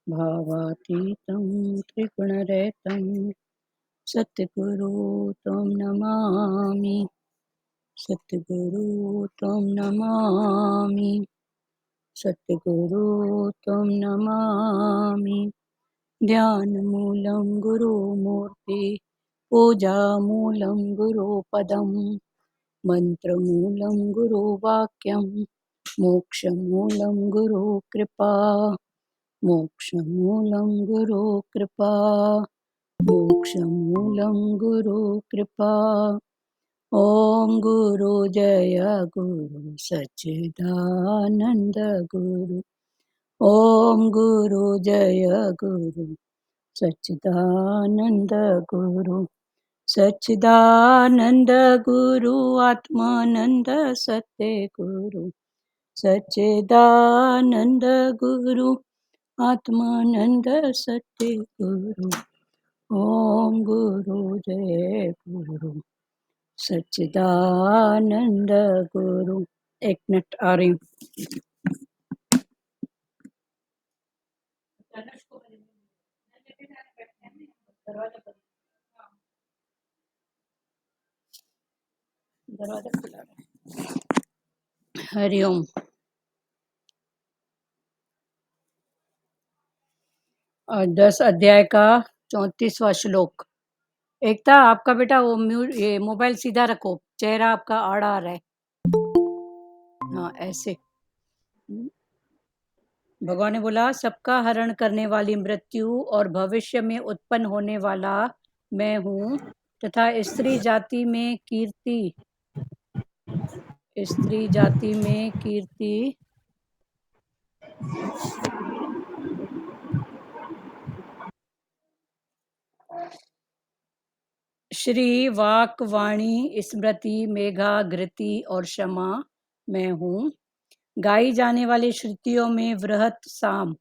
भावातीतं त्रिगुणरहितं सद्गुरु त्वं नमामि। सद्गुरु त्वं नमामि। सद्गुरु त्वं नमामि। ध्यानमूलं गुरुमूर्ति पूजामूलं गुरुपदं मन्त्रमूलं गुरुवाक्यं मोक्षमूलं गुरुकृपा। मोक्षमूलं गुरुकृपा। मोक्षमूलं गुरुकृपा। ॐ गुरु जय गुरु सच्चिदानन्द गुरु। ॐ गुरु जय गुरु सच्चिदानन्द गुरु। सच्चिदानन्द गुरु आत्मानन्द सत्य गुरु। सच्चिदानन्द गुरु आत्मानन्द सत्य गुरु। ओम गुरु जय गुरु सच्चिदानंद गुरु। एक मिनट आ रही हूँ। दरवाजा खुला है। हरिओम। 10 अध्याय का 34वां श्लोक। एकता, आपका बेटा वो ये मोबाइल सीधा रखो, चेहरा आपका आड़ा आ रहा है। हाँ ऐसे। भगवान ने बोला, सबका हरण करने वाली मृत्यु और भविष्य में उत्पन्न होने वाला मैं हूँ, तथा स्त्री जाति में कीर्ति श्री वाक वाणी स्मृति मेघा घृति और क्षमा मैं हूँ। गाई जाने वाली श्रुतियों में वृहत साम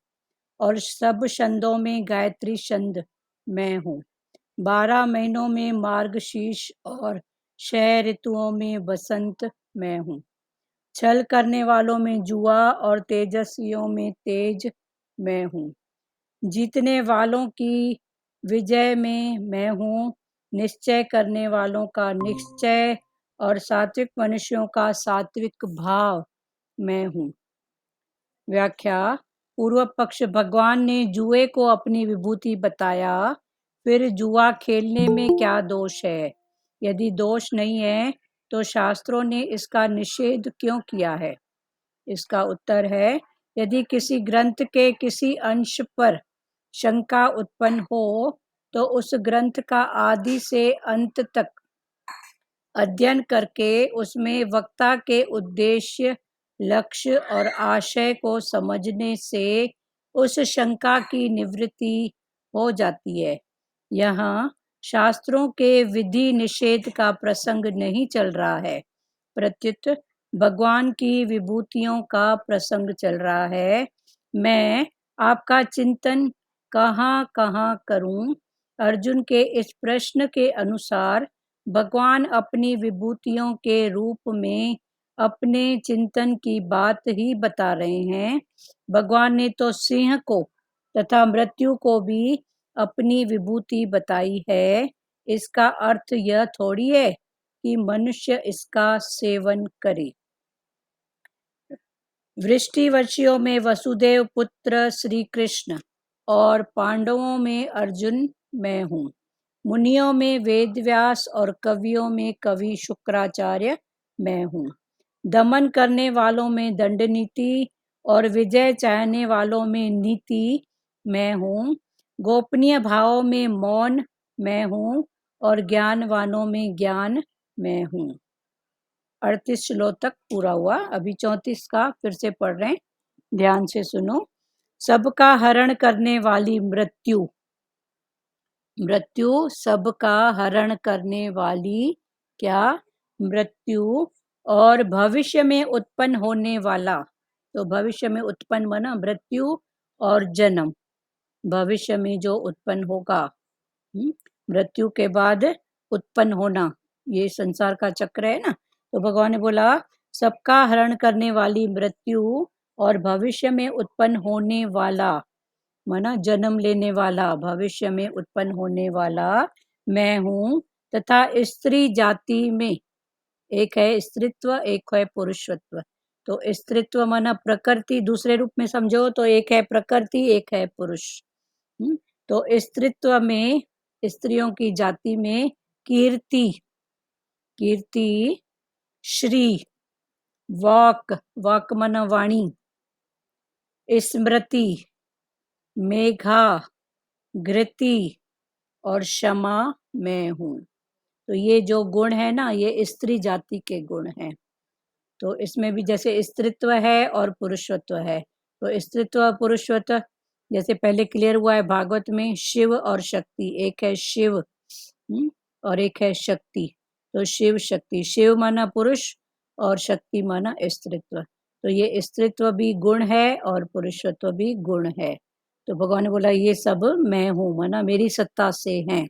और सब छंदों में गायत्री छंद मैं हूँ। 12 महीनों में मार्गशीर्ष और 6 ऋतुओं में बसंत मैं हूँ। छल करने वालों में जुआ और तेजस्वियों में तेज मैं हूँ। जीतने वालों की विजय में मैं हूँ। निश्चय करने वालों का निश्चय और सात्विक मनुष्यों का सात्विक भाव मैं हूँ। व्याख्या। पूर्व पक्ष। भगवान ने जुए को अपनी विभूति बताया, फिर जुआ खेलने में क्या दोष है? यदि दोष नहीं है तो शास्त्रों ने इसका निषेध क्यों किया है? इसका उत्तर है, यदि किसी ग्रंथ के किसी अंश पर शंका उत्पन्न हो तो उस ग्रंथ का आदि से अंत तक अध्ययन करके उसमें वक्ता के उद्देश्य, लक्ष्य और आशय को समझने से उस शंका की निवृत्ति हो जाती है। यहाँ शास्त्रों के विधि निषेध का प्रसंग नहीं चल रहा है, प्रत्युत भगवान की विभूतियों का प्रसंग चल रहा है। मैं आपका चिंतन कहाँ कहाँ करूं? अर्जुन के इस प्रश्न के अनुसार भगवान अपनी विभूतियों के रूप में अपने चिंतन की बात ही बता रहे हैं। भगवान ने तो सिंह को तथा मृत्यु को भी अपनी विभूति बताई है। इसका अर्थ यह थोड़ी है कि मनुष्य इसका सेवन करे। वृष्टिवंशियों में वसुदेव पुत्र श्री कृष्ण और पांडवों में अर्जुन मैं हूँ। मुनियों में वेदव्यास और कवियों में कवि शुक्राचार्य मैं हूँ। दमन करने वालों में दंडनीति और विजय चाहने वालों में नीति मैं हूँ। गोपनीय भावों में मौन मैं हूँ और ज्ञानवानों में ज्ञान मैं हूँ। 38 श्लोक तक पूरा हुआ। अभी 34 का फिर से पढ़ रहे हैं, ध्यान से सुनो। सबका हरण करने वाली मृत्यु सबका हरण करने वाली क्या? मृत्यु। और भविष्य में उत्पन्न होने वाला, तो भविष्य में उत्पन्न बना मृत्यु और जन्म, भविष्य में जो उत्पन्न होगा, मृत्यु के बाद उत्पन्न होना, ये संसार का चक्र है ना। तो भगवान ने बोला, सबका हरण करने वाली मृत्यु और भविष्य में उत्पन्न होने वाला माना जन्म लेने वाला, भविष्य में उत्पन्न होने वाला मैं हूँ, तथा स्त्री जाति में एक है स्त्रीत्व, एक है पुरुषत्व। तो स्त्रीत्व माना प्रकृति, दूसरे रूप में समझो तो एक है प्रकृति, एक है पुरुष। तो स्त्रीत्व में, स्त्रियों की जाति में कीर्ति, कीर्ति, श्री, वाक, वाक माना वाणी, स्मृति, मेघा, घृति और क्षमा मैं हूँ। तो ये जो गुण है ना, ये स्त्री जाति के गुण हैं। तो इसमें भी जैसे स्त्रीत्व है और पुरुषत्व है। तो स्त्रीत्व और पुरुषत्व जैसे पहले क्लियर हुआ है भागवत में, शिव और शक्ति, एक है शिव और एक है शक्ति। तो शिव शक्ति, शिव माना पुरुष और शक्ति माना स्त्रीत्व। तो ये स्त्रीत्व भी गुण है और पुरुषत्व भी गुण है। तो भगवान ने बोला ये सब मैं हूँ, माना मेरी सत्ता से हैं।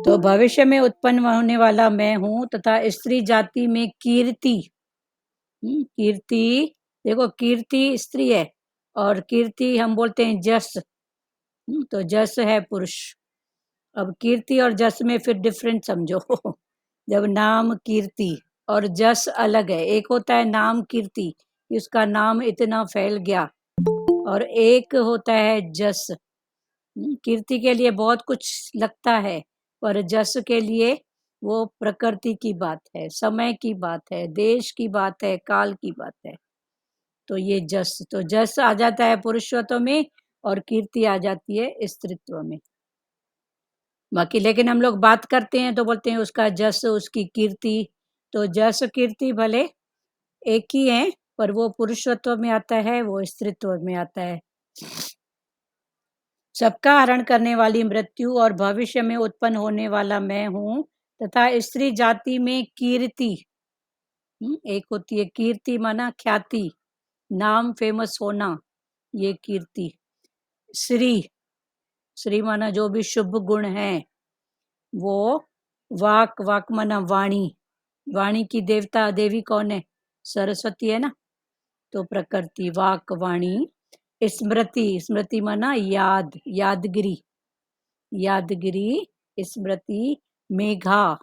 तो भविष्य में उत्पन्न होने वाला मैं हूँ, तथा स्त्री जाति में कीर्ति, कीर्ति, देखो कीर्ति स्त्री है और कीर्ति हम बोलते हैं जस, तो जस है पुरुष। अब कीर्ति और जस में फिर डिफरेंट समझो। जब नाम कीर्ति और जस अलग है, एक होता है नाम कीर्ति, उसका नाम इतना फैल गया, और एक होता है जस। कीर्ति के लिए बहुत कुछ लगता है, पर जस के लिए वो प्रकृति की बात है, समय की बात है, देश की बात है, काल की बात है। तो ये जस, तो जस आ जाता है पुरुषत्व में और कीर्ति आ जाती है स्त्रीत्व में। बाकी लेकिन हम लोग बात करते हैं तो बोलते हैं उसका जस, उसकी कीर्ति। तो जस कीर्ति भले एक ही है, पर वो पुरुषत्व में आता है, वो स्त्रीत्व में आता है। सबका हरण करने वाली मृत्यु और भविष्य में उत्पन्न होने वाला मैं हूँ, तथा स्त्री जाति में कीर्ति, एक होती है कीर्ति माना ख्याति, नाम फेमस होना, ये कीर्ति। श्री, श्री माना जो भी शुभ गुण है वो। वाक, वाक माना वाणी, वाणी की देवता देवी कौन है? सरस्वती है ना। तो प्रकृति, वाक, वाणी। स्मृति, स्मृति माना याद, यादगिरी, यादगिरी, स्मृति। मेघा,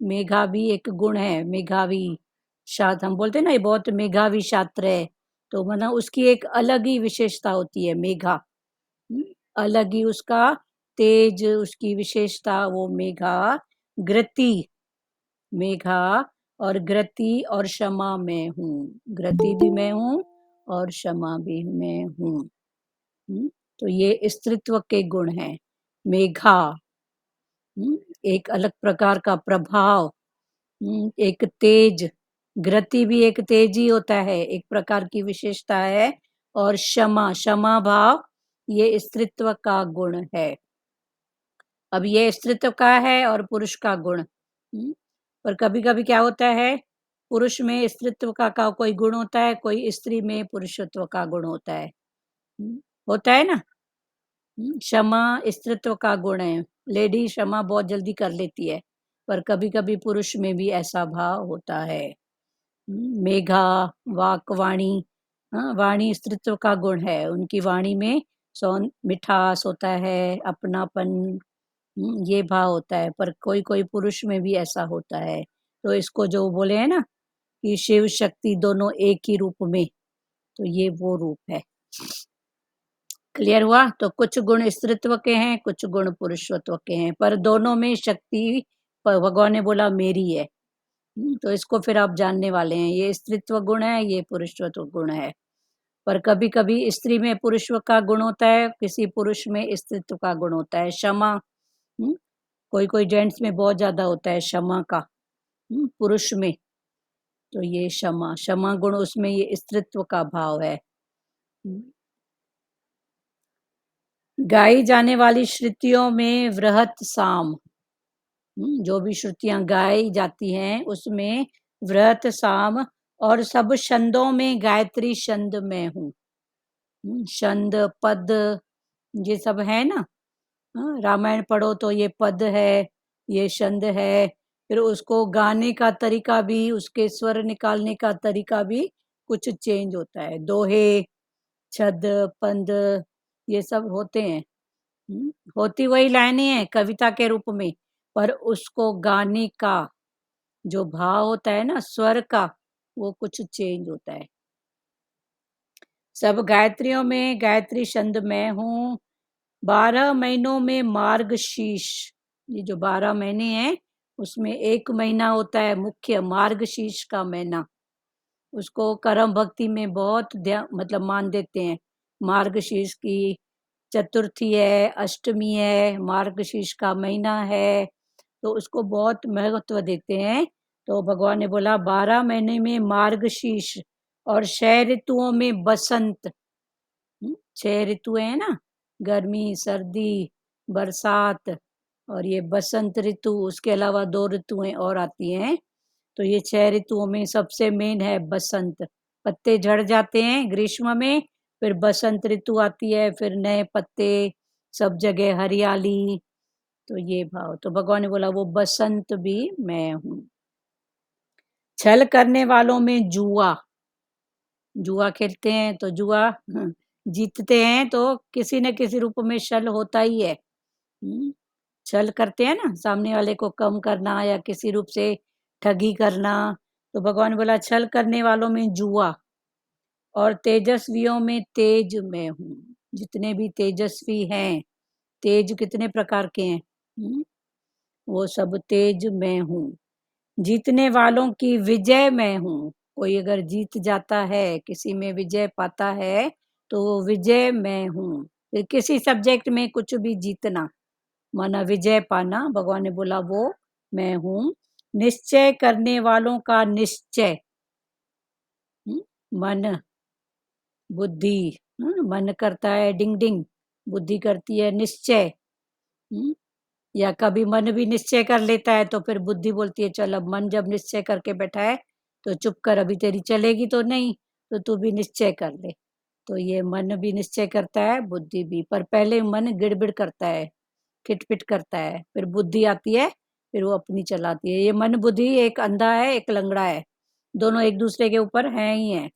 मेघा भी एक गुण है, मेघावी। शास्त्र हम बोलते हैं ना ये बहुत मेघावी छात्र है, तो माना उसकी एक अलग ही विशेषता होती है मेघा, अलग ही उसका तेज, उसकी विशेषता, वो मेघा। घृति, मेघा और घृति और क्षमा मैं हूँ, घृति भी मैं हूँ और क्षमा भी मैं हूँ। तो ये स्त्रीत्व के गुण हैं। मेघा, एक अलग प्रकार का प्रभाव, एक तेज, घृति भी एक तेज ही होता है, एक प्रकार की विशेषता है। और क्षमा, क्षमा भाव, ये स्त्रीत्व का गुण है। अब ये स्त्रीत्व का है और पुरुष का गुण। पर कभी कभी क्या होता है, पुरुष में स्त्रीत्व का कोई गुण होता है, कोई स्त्री में पुरुषत्व का गुण होता है। होता है ना। क्षमा स्त्रीत्व का गुण है, लेडी क्षमा बहुत जल्दी कर लेती है, पर कभी कभी पुरुष में भी ऐसा भाव होता है। मेघा, वाक, वाणी, हाँ वाणी स्त्रीत्व का गुण है, उनकी वाणी में सौन मिठास होता है, अपनापन, ये भाव होता है। पर कोई कोई पुरुष में भी ऐसा होता है। तो इसको जो बोले हैं ना कि शिव शक्ति दोनों एक ही रूप में, तो ये वो रूप है। क्लियर हुआ? तो कुछ गुण स्त्रीत्व के हैं, कुछ गुण पुरुषत्व के हैं, पर दोनों में शक्ति भगवान ने बोला मेरी है। तो इसको फिर आप जानने वाले हैं, ये स्त्रीत्व गुण है, ये पुरुषत्व गुण है। पर कभी कभी स्त्री में पुरुषत्व का गुण होता है, किसी पुरुष में स्त्रीत्व का गुण होता है। क्षमा, कोई कोई जेंट्स में बहुत ज्यादा होता है क्षमा का, पुरुष में। तो ये क्षमा, क्षमा गुण उसमें ये स्त्रीत्व का भाव है। गाई जाने वाली श्रुतियों में वृहत साम, जो भी श्रुतियां गाई जाती हैं उसमें वृहत साम, और सब छंदों में गायत्री छंद में हूँ। छंद पद ये सब है ना। रामायण पढ़ो तो ये पद है, ये छंद है। फिर उसको गाने का तरीका भी, उसके स्वर निकालने का तरीका भी कुछ चेंज होता है। दोहे, छद, पंद, ये सब होते हैं। होती वही लाइनें हैं कविता के रूप में, पर उसको गाने का जो भाव होता है ना, स्वर का, वो कुछ चेंज होता है। सब गायत्रियों में गायत्री छंद मैं हूँ। 12 महीनों में मार्गशीर्ष, ये जो 12 महीने हैं उसमें एक महीना होता है मुख्य, मार्गशीर्ष का महीना। उसको कर्म भक्ति में बहुत मतलब मान देते हैं। मार्गशीर्ष की चतुर्थी है, अष्टमी है, मार्गशीर्ष का महीना है, तो उसको बहुत महत्व देते हैं। तो भगवान ने बोला 12 महीने में मार्गशीर्ष, और 6 ऋतुओं में बसंत। 6 ऋतुएं हैं ना, गर्मी, सर्दी, बरसात, और ये बसंत ऋतु। उसके अलावा 2 ऋतुएं और आती हैं। तो ये 6 ऋतुओं में सबसे मेन है बसंत। पत्ते झड़ जाते हैं ग्रीष्म में, फिर बसंत ऋतु आती है, फिर नए पत्ते, सब जगह हरियाली। तो ये भाव, तो भगवान ने बोला वो बसंत भी मैं हूँ। छल करने वालों में जुआ, जुआ खेलते हैं तो जुआ जीतते हैं तो किसी न किसी रूप में छल होता ही है। छल करते हैं ना, सामने वाले को कम करना या किसी रूप से ठगी करना। तो भगवान बोला छल करने वालों में जुआ, और तेजस्वियों में तेज मैं हूँ। जितने भी तेजस्वी हैं, तेज कितने प्रकार के हैं, वो सब तेज मैं हूँ। जीतने वालों की विजय मैं हूँ। कोई अगर जीत जाता है, किसी में विजय पाता है, तो वो विजय मैं हूँ। फिर किसी सब्जेक्ट में कुछ भी जीतना, माना विजय पाना, भगवान ने बोला वो मैं हूँ। निश्चय करने वालों का निश्चय, मन, बुद्धि, मन करता है डिंग डिंग, बुद्धि करती है निश्चय। या कभी मन भी निश्चय कर लेता है तो फिर बुद्धि बोलती है चल अब मन जब निश्चय करके बैठा है तो चुप कर, अभी तेरी चलेगी तो नहीं, तो तू भी निश्चय कर ले। तो ये मन भी निश्चय करता है, बुद्धि भी, पर पहले मन गिड़बिड़ करता है, खिटपिट करता है, फिर बुद्धि आती है, फिर वो अपनी चलाती है। ये मन बुद्धि एक अंधा है, एक लंगड़ा है, दोनों एक दूसरे के ऊपर हैं ही हैं।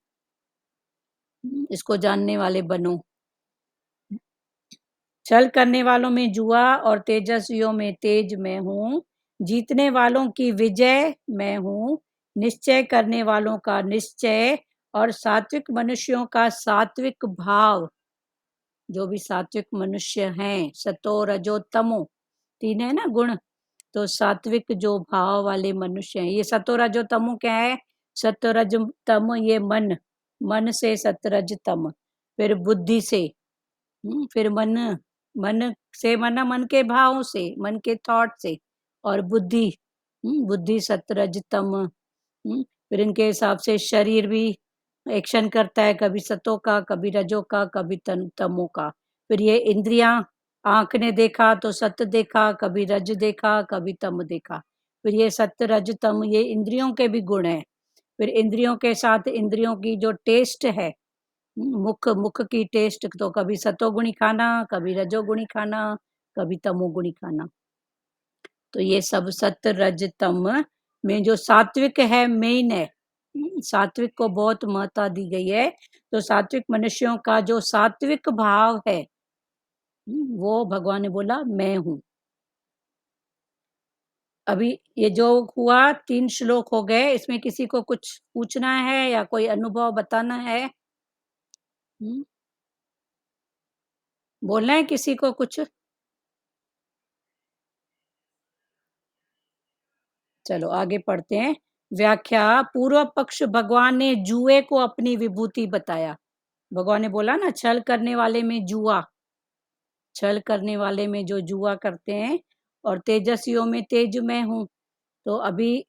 इसको जानने वाले बनो। छल करने वालों में जुआ और तेजस्वियों में तेज मैं हूँ। जीतने वालों की विजय मैं हूँ। निश्चय करने वालों का निश्चय, और सात्विक मनुष्यों का सात्विक भाव। जो भी सात्विक मनुष्य हैं, सतो रजो तमो, 3 है ना गुण, तो सात्विक जो भाव वाले मनुष्य हैं, ये सतो रजो तमो क्या है? सतो रज तम ये मन, मन से सतरज तम, फिर बुद्धि से, फिर मन, मन से मना मन के भावों से, मन के थॉट से, और बुद्धि, बुद्धि सतरज तम। फिर इनके हिसाब से शरीर भी एक्शन करता है, कभी सतो का, कभी रजो का, कभी तमो का। फिर ये इंद्रियां, आंख ने देखा तो सत देखा, कभी रज देखा, कभी तम देखा। फिर ये सत रज तम, ये इंद्रियों के भी गुण है। फिर इंद्रियों के साथ इंद्रियों की जो टेस्ट है, मुख, मुख की टेस्ट, तो कभी सतोगुणी खाना, कभी रजोगुणी खाना, कभी तमोगुणी खाना। तो ये सब सत रज तम में जो सात्विक है मेन है। सात्विक को बहुत महत्ता दी गई है। तो सात्विक मनुष्यों का जो सात्विक भाव है, वो भगवान ने बोला मैं हूँ। अभी ये जो हुआ 3 श्लोक हो गए, इसमें किसी को कुछ पूछना है या कोई अनुभव बताना है? बोलना है किसी को कुछ? चलो आगे पढ़ते हैं। व्याख्या। पूर्व पक्ष भगवान ने जुए को अपनी विभूति बताया। भगवान ने बोला ना छल करने वाले में जुआ, छल करने वाले में जो जुआ करते हैं, और तेजस्वियों में तेज मैं हूँ। तो अभी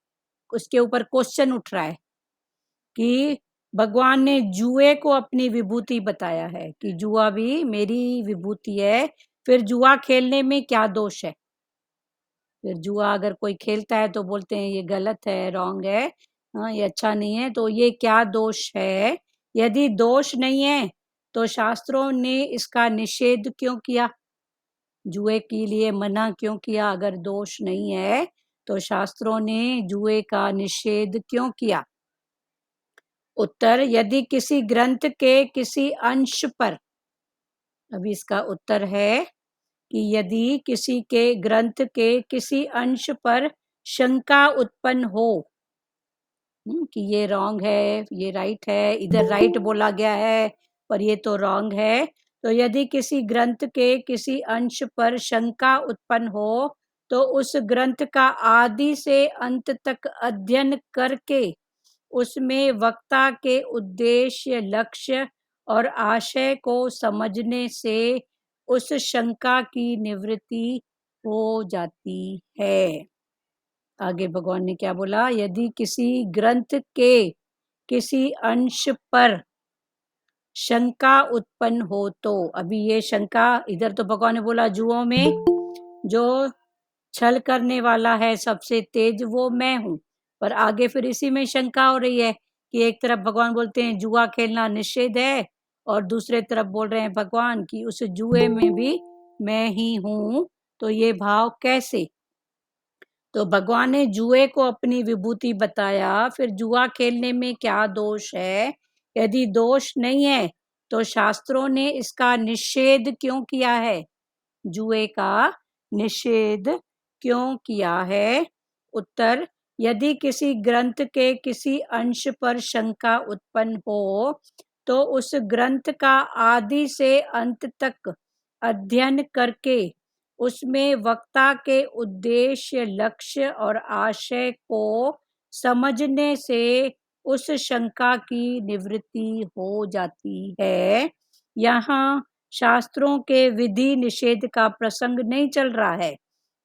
उसके ऊपर क्वेश्चन उठ रहा है कि भगवान ने जुए को अपनी विभूति बताया है कि जुआ भी मेरी विभूति है। फिर जुआ खेलने में क्या दोष है? फिर जुआ अगर कोई खेलता है तो बोलते हैं ये गलत है, रॉन्ग है, हाँ ये अच्छा नहीं है, तो ये क्या दोष है? यदि दोष नहीं है तो शास्त्रों ने इसका निषेध क्यों किया? जुए के लिए मना क्यों किया? अगर दोष नहीं है तो शास्त्रों ने जुए का निषेध क्यों किया? उत्तर, यदि किसी ग्रंथ के किसी अंश पर, अभी इसका उत्तर है कि यदि किसी के ग्रंथ के किसी अंश पर शंका उत्पन्न हो, कि ये रॉन्ग है, ये राइट है, इधर राइट बोला गया है पर ये तो रॉन्ग है, तो यदि किसी ग्रंथ के किसी अंश पर शंका उत्पन्न हो तो उस ग्रंथ का आदि से अंत तक अध्ययन करके उसमें वक्ता के उद्देश्य, लक्ष्य और आशय को समझने से उस शंका की निवृत्ति हो जाती है। आगे भगवान ने क्या बोला, यदि किसी ग्रंथ के किसी अंश पर शंका उत्पन्न हो तो, अभी ये शंका, इधर तो भगवान ने बोला जुओं में जो छल करने वाला है सबसे तेज वो मैं हूं, पर आगे फिर इसी में शंका हो रही है कि एक तरफ भगवान बोलते हैं जुआ खेलना निषेध है और दूसरे तरफ बोल रहे हैं भगवान कि उस जुए में भी मैं ही हूं, तो ये भाव कैसे। तो भगवान ने जुए को अपनी विभूति बताया, फिर जुआ खेलने में क्या दोष है। यदि दोष नहीं है तो शास्त्रों ने इसका निषेध क्यों किया है, जुए का निषेध क्यों किया है। उत्तर, यदि किसी ग्रंथ के किसी अंश पर शंका उत्पन्न हो तो उस ग्रंथ का आदि से अंत तक अध्ययन करके उसमें वक्ता के उद्देश्य, लक्ष्य और आशय को समझने से उस शंका की निवृत्ति हो जाती है। यहाँ शास्त्रों के विधि निषेध का प्रसंग नहीं चल रहा है,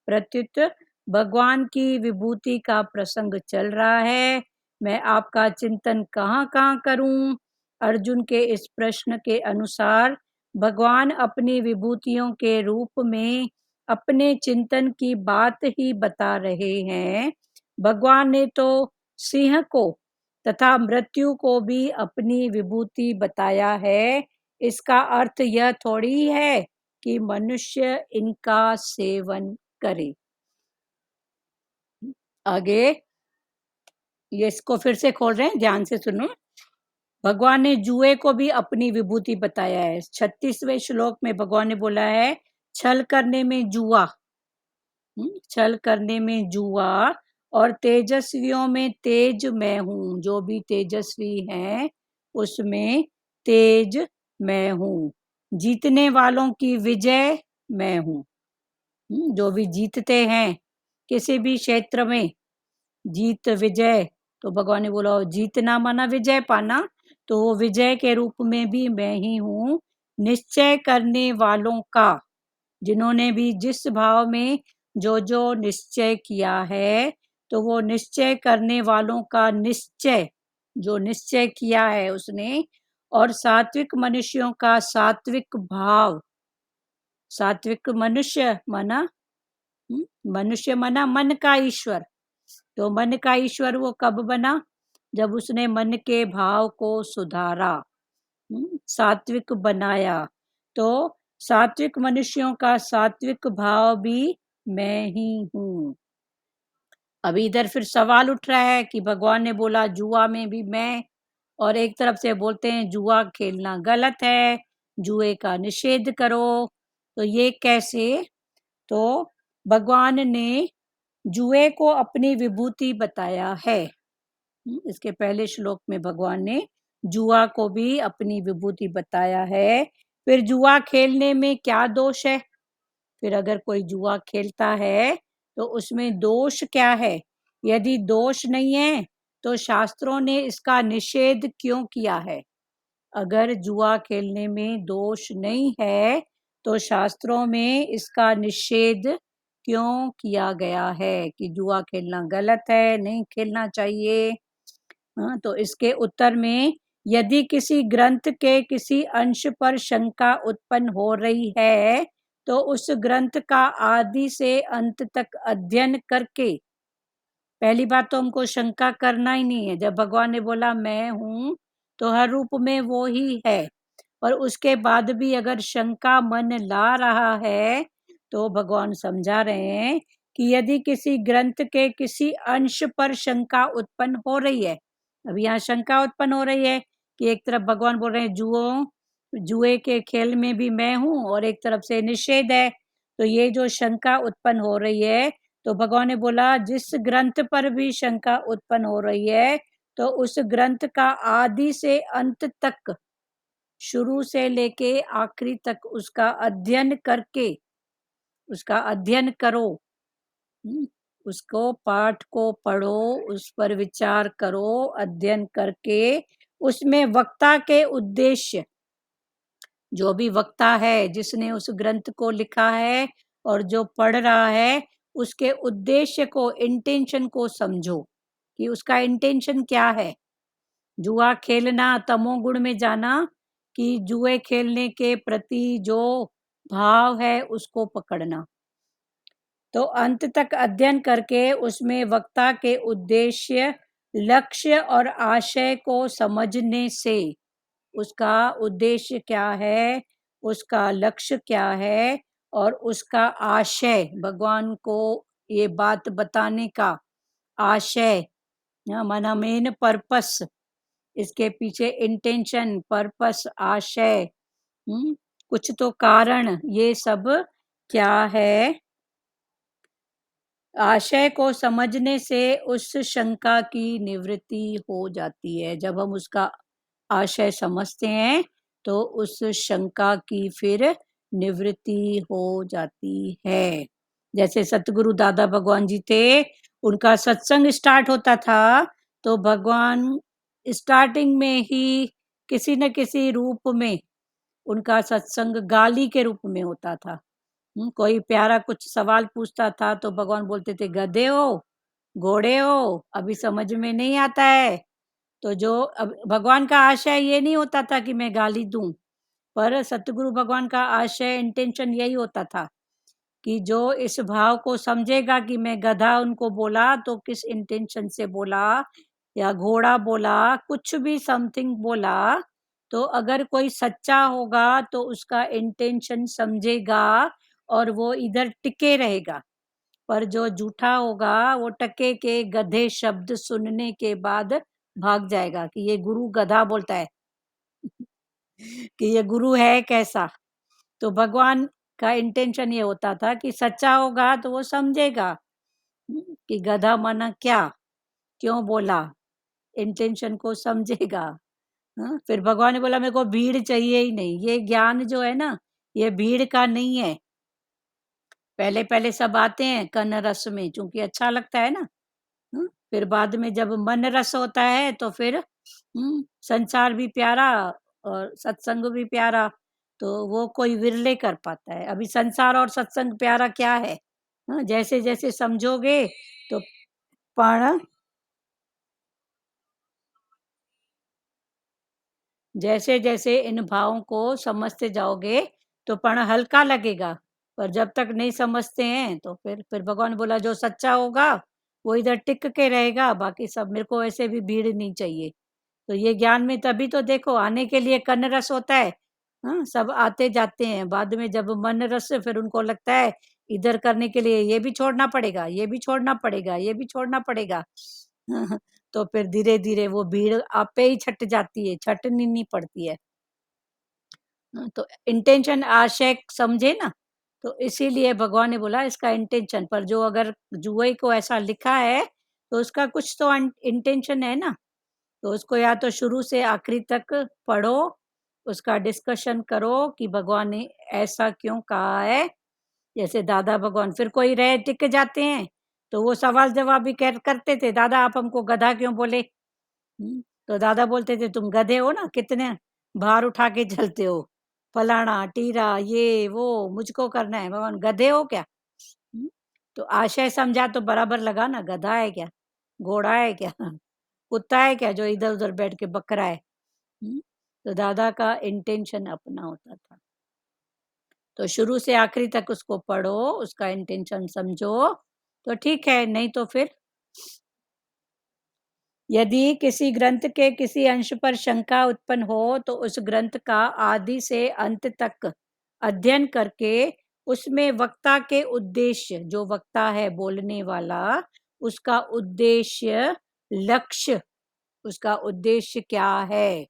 प्रत्युत भगवान की विभूति का प्रसंग चल रहा है। मैं आपका चिंतन कहाँ कहाँ करूं। अर्जुन के इस प्रश्न के अनुसार भगवान अपनी विभूतियों के रूप में अपने चिंतन की बात ही बता रहे हैं। भगवान ने तो सिंह को तथा मृत्यु को भी अपनी विभूति बताया है। इसका अर्थ यह थोड़ी है कि मनुष्य इनका सेवन करे। आगे ये इसको फिर से खोल रहे हैं, ध्यान से सुनो। भगवान ने जुए को भी अपनी विभूति बताया है। 36वें श्लोक में भगवान ने बोला है छल करने में जुआ, छल करने में जुआ, और तेजस्वियों में तेज मैं हूं, जो भी तेजस्वी हैं उसमें तेज मैं हूं, जीतने वालों की विजय मैं हूं। जो भी जीतते हैं किसी भी क्षेत्र में, जीत विजय, तो भगवान ने बोला जीतना माना विजय पाना, तो वो विजय के रूप में भी मैं ही हूँ। निश्चय करने वालों का, जिन्होंने भी जिस भाव में जो जो निश्चय किया है, तो वो निश्चय करने वालों का निश्चय, जो निश्चय किया है उसने, और सात्विक मनुष्यों का सात्विक भाव। सात्विक मनुष्य माना, मनुष्य माना मन का ईश्वर, तो मन का ईश्वर वो कब बना, जब उसने मन के भाव को सुधारा, सात्विक बनाया। तो सात्विक मनुष्यों का सात्विक भाव भी मैं ही हूँ। अभी इधर फिर सवाल उठ रहा है कि भगवान ने बोला जुआ में भी मैं, और एक तरफ से बोलते हैं जुआ खेलना गलत है, जुए का निषेध करो, तो ये कैसे। तो भगवान ने जुए को अपनी विभूति बताया है। इसके पहले श्लोक में भगवान ने जुआ को भी अपनी विभूति बताया है। फिर जुआ खेलने में क्या दोष है, फिर अगर कोई जुआ खेलता है तो उसमें दोष क्या है। यदि दोष नहीं है तो शास्त्रों ने इसका निषेध क्यों किया है। अगर जुआ खेलने में दोष नहीं है तो शास्त्रों में इसका निषेध क्यों किया गया है कि जुआ खेलना गलत है, नहीं खेलना चाहिए। हाँ, तो इसके उत्तर में यदि किसी ग्रंथ के किसी अंश पर शंका उत्पन्न हो रही है तो उस ग्रंथ का आदि से अंत तक अध्ययन करके, पहली बात तो हमको शंका करना ही नहीं है। जब भगवान ने बोला मैं हूँ तो हर रूप में वो ही है, और उसके बाद भी अगर शंका मन ला रहा है तो भगवान समझा रहे हैं कि यदि किसी ग्रंथ के किसी अंश पर शंका उत्पन्न हो रही है, अभी यहाँ शंका उत्पन्न हो रही है कि एक तरफ भगवान बोल रहे हैं जुए के खेल में भी मैं हूँ, और एक तरफ से निषेध है। तो ये जो शंका उत्पन्न हो रही है, तो भगवान ने बोला जिस ग्रंथ पर भी शंका उत्पन्न हो रही है, तो उस ग्रंथ का आदि से अंत तक, शुरू से लेके आखिरी तक उसका अध्ययन करके, उसका अध्ययन करो। उसको पाठ को पढ़ो, उस पर विचार करो, अध्ययन करके उसमें वक्ता के उद्देश्य, जो भी वक्ता है जिसने उस ग्रंथ को लिखा है और जो पढ़ रहा है, उसके उद्देश्य को, इंटेंशन को समझो कि उसका इंटेंशन क्या है। जुआ खेलना, तमोगुण में जाना, कि जुए खेलने के प्रति जो भाव है उसको पकड़ना। तो अंत तक अध्ययन करके उसमें वक्ता के उद्देश्य, लक्ष्य और आशय को समझने से, उसका उद्देश्य क्या है, उसका लक्ष्य क्या है, और उसका आशय, भगवान को ये बात बताने का आशय, माना मेन पर्पस, इसके पीछे इंटेंशन, पर्पस, आशय, कुछ तो कारण, ये सब क्या है। आशय को समझने से उस शंका की निवृत्ति हो जाती है। जब हम उसका आशय समझते हैं तो उस शंका की फिर निवृत्ति हो जाती है। जैसे सतगुरु दादा भगवान जी थे, उनका सत्संग स्टार्ट होता था तो भगवान स्टार्टिंग में ही किसी न किसी रूप में, उनका सत्संग गाली के रूप में होता था। कोई प्यारा कुछ सवाल पूछता था तो भगवान बोलते थे गधे हो, घोड़े हो, अभी समझ में नहीं आता है। तो जो अब भगवान का आशय ये नहीं होता था कि मैं गाली दूं, पर सतगुरु भगवान का आशय, इंटेंशन यही होता था कि जो इस भाव को समझेगा कि मैं गधा उनको बोला तो किस इंटेंशन से बोला, या घोड़ा बोला, कुछ भी समथिंग बोला, तो अगर कोई सच्चा होगा तो उसका इंटेंशन समझेगा और वो इधर टिके रहेगा। पर जो झूठा होगा वो टके के गधे शब्द सुनने के बाद भाग जाएगा कि ये गुरु गधा बोलता है कि ये गुरु है कैसा। तो भगवान का इंटेंशन ये होता था कि सच्चा होगा तो वो समझेगा कि गधा माना क्या, क्यों बोला, इंटेंशन को समझेगा। फिर भगवान ने बोला मेरे को भीड़ चाहिए ही नहीं, ये ज्ञान जो है ना, ये भीड़ का नहीं है। पहले पहले सब आते हैं कन रस में, चूंकि अच्छा लगता है ना। फिर बाद में जब मन रस होता है तो फिर संसार भी प्यारा और सत्संग भी प्यारा, तो वो कोई विरले कर पाता है। अभी संसार और सत्संग प्यारा क्या है, जैसे जैसे समझोगे तो पण, जैसे जैसे इन भावों को समझते जाओगे तो पण हल्का लगेगा। पर जब तक नहीं समझते हैं तो फिर भगवान बोला जो सच्चा होगा वो इधर टिक के रहेगा, बाकी सब मेरे को ऐसे भी भीड़ नहीं चाहिए। तो ये ज्ञान में तभी तो देखो आने के लिए कन रस होता है। सब आते जाते हैं, बाद में जब मन रस से फिर उनको लगता है इधर करने के लिए ये भी छोड़ना पड़ेगा, ये भी छोड़ना पड़ेगा, ये भी छोड़ना पड़ेगा। तो फिर धीरे धीरे वो भीड़ आपे ही छट जाती है, छटनी नहीं पड़ती है। तो इंटेंशन आशय समझे ना, तो इसीलिए भगवान ने बोला इसका इंटेंशन, पर जो अगर जुए को ऐसा लिखा है तो उसका कुछ तो इंटेंशन है ना। तो उसको या तो शुरू से आखिरी तक पढ़ो, उसका डिस्कशन करो कि भगवान ने ऐसा क्यों कहा है। जैसे दादा भगवान, फिर कोई रह टिक जाते हैं तो वो सवाल जवाब भी करते थे, दादा आप हमको गधा क्यों बोले। तो दादा बोलते थे तुम गधे हो ना, कितने भार उठा के चलते हो, फलाना टीरा ये वो, मुझको करना है। भगवान गधे हो क्या। हम्म, तो आशय समझा तो बराबर लगा ना, गधा है क्या, घोड़ा है क्या, कुत्ता है क्या जो इधर उधर बैठ के बक रहा है। तो दादा का इंटेंशन अपना होता था। तो शुरू से आखिरी तक उसको पढ़ो, उसका इंटेंशन समझो तो ठीक है, नहीं तो फिर यदि किसी ग्रंथ के किसी अंश पर शंका उत्पन्न हो तो उस ग्रंथ का आदि से अंत तक अध्ययन करके उसमें वक्ता के उद्देश्य, जो वक्ता है बोलने वाला, उसका उद्देश्य, लक्ष्य, उसका उद्देश्य क्या है,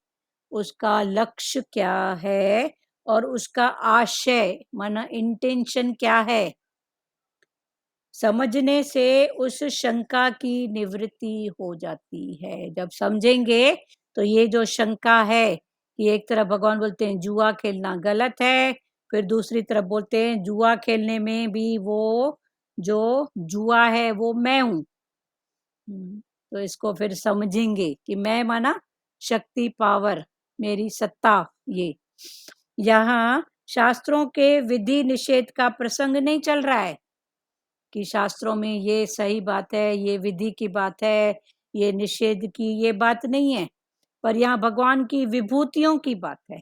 उसका लक्ष्य क्या है और उसका आशय माना इंटेंशन क्या है, समझने से उस शंका की निवृत्ति हो जाती है। जब समझेंगे तो ये जो शंका है कि एक तरफ भगवान बोलते हैं जुआ खेलना गलत है, फिर दूसरी तरफ बोलते हैं जुआ खेलने में भी वो जो जुआ है वो मैं हूँ। तो इसको फिर समझेंगे कि मैं माना शक्ति, पावर, मेरी सत्ता। ये यहाँ शास्त्रों के विधि निषेध का प्रसंग नहीं चल रहा है कि शास्त्रों में ये सही बात है, ये विधि की बात है, ये निषेध की ये बात नहीं है, पर यहाँ भगवान की विभूतियों की बात है।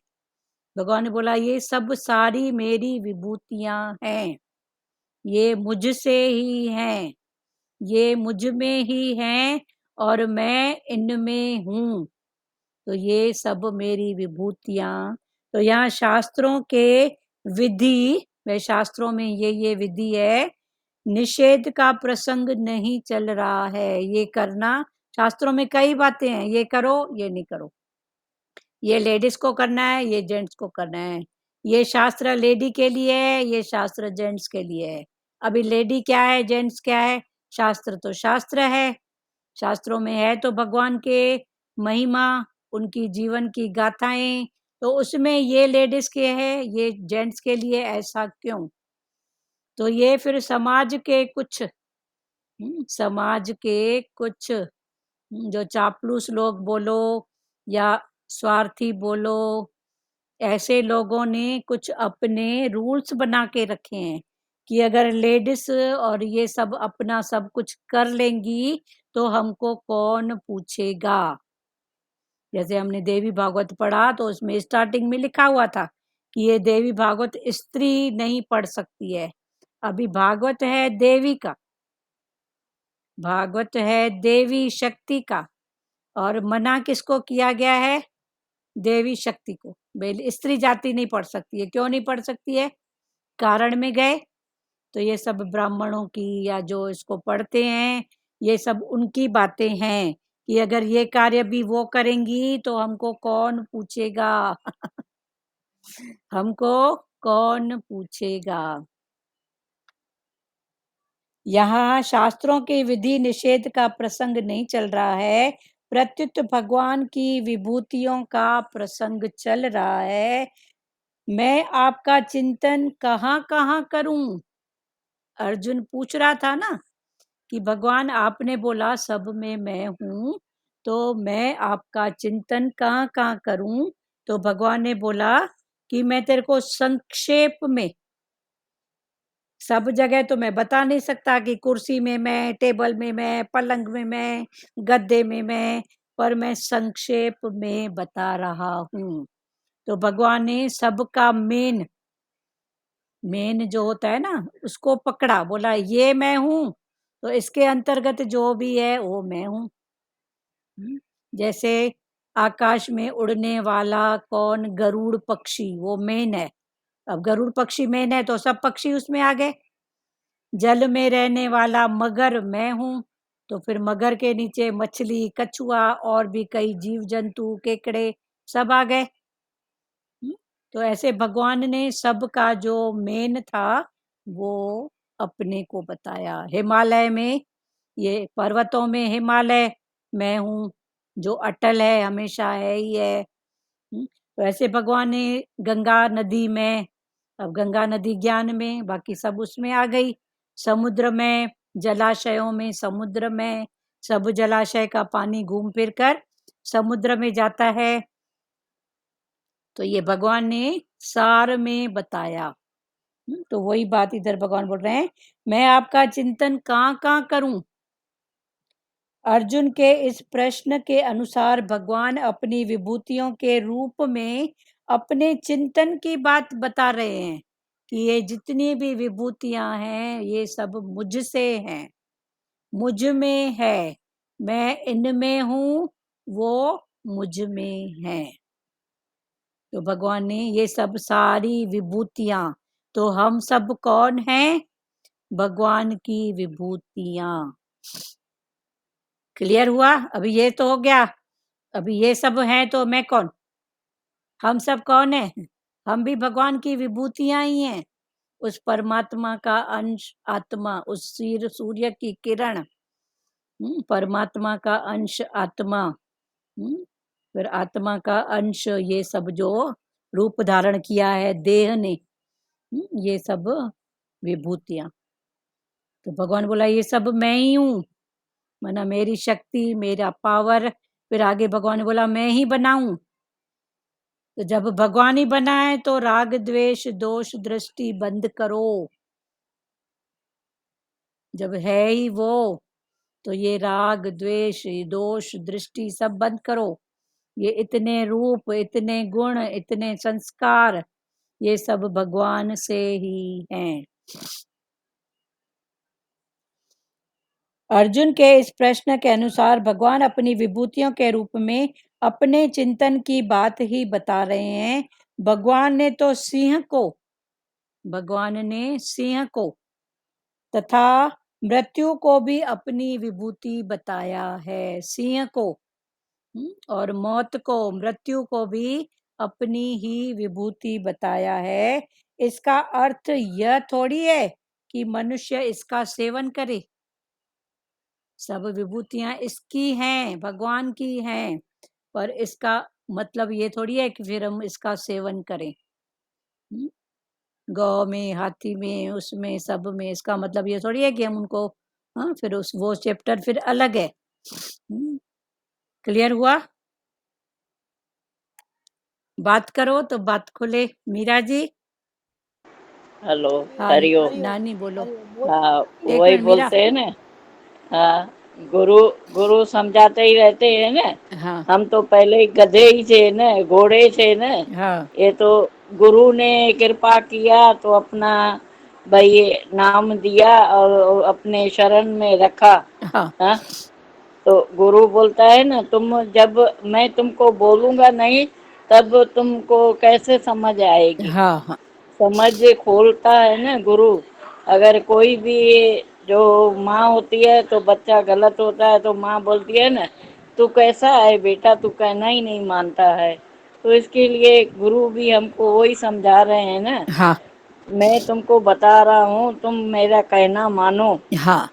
भगवान ने बोला ये सब सारी मेरी विभूतियां हैं, ये मुझसे ही हैं, ये मुझ में ही हैं और मैं इनमें हूँ। तो ये सब मेरी विभूतियां। तो यहाँ शास्त्रों के विधि, वे शास्त्रों में ये विधि है, निषेध का प्रसंग नहीं चल रहा है। ये करना, शास्त्रों में कई बातें हैं, ये करो ये नहीं करो, ये लेडीज को करना है, ये जेंट्स को करना है, ये शास्त्र लेडी के लिए है, ये शास्त्र जेंट्स के लिए है। अभी लेडी क्या है, जेंट्स क्या है? शास्त्र तो शास्त्र है, शास्त्रों में है तो भगवान के महिमा, उनकी जीवन की गाथाएं, तो उसमें ये लेडीज के है, ये जेंट्स के लिए, ऐसा क्यों? तो ये फिर समाज के कुछ समाज के कुछ जो चापलूस लोग बोलो या स्वार्थी बोलो, ऐसे लोगों ने कुछ अपने रूल्स बना के रखे हैं कि अगर लेडीज और ये सब अपना सब कुछ कर लेंगी तो हमको कौन पूछेगा। जैसे हमने देवी भागवत पढ़ा तो उसमें स्टार्टिंग में लिखा हुआ था कि ये देवी भागवत स्त्री नहीं पढ़ सकती है। अभी भागवत है देवी का, भागवत है देवी शक्ति का, और मना किसको किया गया है? देवी शक्ति को। स्त्री जाति नहीं पढ़ सकती है। क्यों नहीं पढ़ सकती है? कारण में गए तो ये सब ब्राह्मणों की या जो इसको पढ़ते हैं ये सब उनकी बातें हैं कि अगर ये कार्य भी वो करेंगी तो हमको कौन पूछेगा। हमको कौन पूछेगा। यहाँ शास्त्रों के विधि निषेध का प्रसंग नहीं चल रहा है, प्रत्युत भगवान की विभूतियों का प्रसंग चल रहा है। मैं आपका चिंतन कहाँ कहाँ करूं? अर्जुन पूछ रहा था ना कि भगवान आपने बोला सब में मैं हूं, तो मैं आपका चिंतन कहाँ कहाँ करूं? तो भगवान ने बोला कि मैं तेरे को संक्षेप में, सब जगह तो मैं बता नहीं सकता कि कुर्सी में मैं, टेबल में मैं, पलंग में मैं, गद्दे में मैं, पर मैं संक्षेप में बता रहा हूँ। तो भगवान ने सबका मेन मेन जो होता है ना उसको पकड़ा, बोला ये मैं हूँ, तो इसके अंतर्गत जो भी है वो मैं हूँ। जैसे आकाश में उड़ने वाला कौन? गरुड़ पक्षी, वो मेन है। अब गरुड़ पक्षी मेन है तो सब पक्षी उसमें आ गए। जल में रहने वाला मगर मैं हूँ, तो फिर मगर के नीचे मछली, कछुआ और भी कई जीव जंतु, केकड़े सब आ गए। तो ऐसे भगवान ने सबका जो मेन था वो अपने को बताया। हिमालय में, ये पर्वतों में हिमालय मैं हूँ जो अटल है, हमेशा है ही है। तो ऐसे भगवान ने गंगा नदी में, अब गंगा नदी ज्ञान में, बाकी सब उसमें आ गई। समुद्र में, जलाशयों में, समुद्र में, सब जलाशय का पानी घूम फिर कर समुद्र में जाता है। तो ये भगवान ने सार में बताया। तो वही बात इधर भगवान बोल रहे हैं, मैं आपका चिंतन कहाँ कहाँ करूं? अर्जुन के इस प्रश्न के अनुसार भगवान अपनी विभूतियों के रूप में अपने चिंतन की बात बता रहे हैं कि ये जितनी भी विभूतियां हैं ये सब मुझसे हैं, मुझ में है, मैं इनमें हूँ, वो मुझ में है। तो भगवान ने ये सब सारी विभूतियां, तो हम सब कौन हैं? भगवान की विभूतियां। क्लियर हुआ? अभी ये तो हो गया अभी ये सब है तो मैं कौन? हम सब कौन है? हम भी भगवान की विभूतियां ही हैं, उस परमात्मा का अंश आत्मा, उस सूर्य की किरण, परमात्मा का अंश आत्मा, फिर आत्मा का अंश ये सब जो रूप धारण किया है देह ने, ये सब विभूतियां। तो भगवान बोला ये सब मैं ही हूँ, माना मेरी शक्ति, मेरा पावर। फिर आगे भगवान ने बोला मैं ही बनाऊं। तो जब भगवान ही बनाए तो राग द्वेष दोष दृष्टि बंद करो। जब है ही वो तो ये राग द्वेष दोष दृष्टि सब बंद करो। ये इतने रूप, इतने गुण, इतने संस्कार, ये सब भगवान से ही हैं। अर्जुन के इस प्रश्न के अनुसार भगवान अपनी विभूतियों के रूप में अपने चिंतन की बात ही बता रहे हैं। भगवान ने सिंह को तथा मृत्यु को भी अपनी विभूति बताया है। सिंह को और मौत को, मृत्यु को भी अपनी ही विभूति बताया है। इसका अर्थ यह थोड़ी है कि मनुष्य इसका सेवन करे। सब विभूतियां इसकी हैं, भगवान की हैं, पर इसका मतलब ये थोड़ी है कि फिर हम इसका सेवन करें। गौ में, हाथी में, उसमें सब में, इसका मतलब ये थोड़ी है कि हम उनको, हाँ, फिर वो चैप्टर फिर अलग है। क्लियर हुआ? बात करो तो बात खुले। मीरा जी। हेलो, हाँ हरिओम। नानी बोलो। हाँ, एक वही मिनट मीरा। बोलते हैं ना। हाँ, गुरु गुरु समझाते ही रहते हैं ना। हाँ हम तो पहले गधे ही थे ना, घोड़े थे ना। हाँ ये तो गुरु ने कृपा किया तो अपना भाई ये नाम दिया और अपने शरण में रखा। हाँ हाँ, तो गुरु बोलता है ना, तुम जब मैं तुमको बोलूंगा नहीं तब तुमको कैसे समझ आएगी। हाँ हाँ समझ खोलता है ना गुरु। अगर कोई भी जो माँ होती है तो बच्चा गलत होता है तो माँ बोलती है ना, तू कैसा है बेटा, तू कहना ही नहीं मानता है। तो इसके लिए गुरु भी हमको वही समझा रहे हैं ना, हाँ मैं तुमको बता रहा हूँ, तुम मेरा कहना मानो। हाँ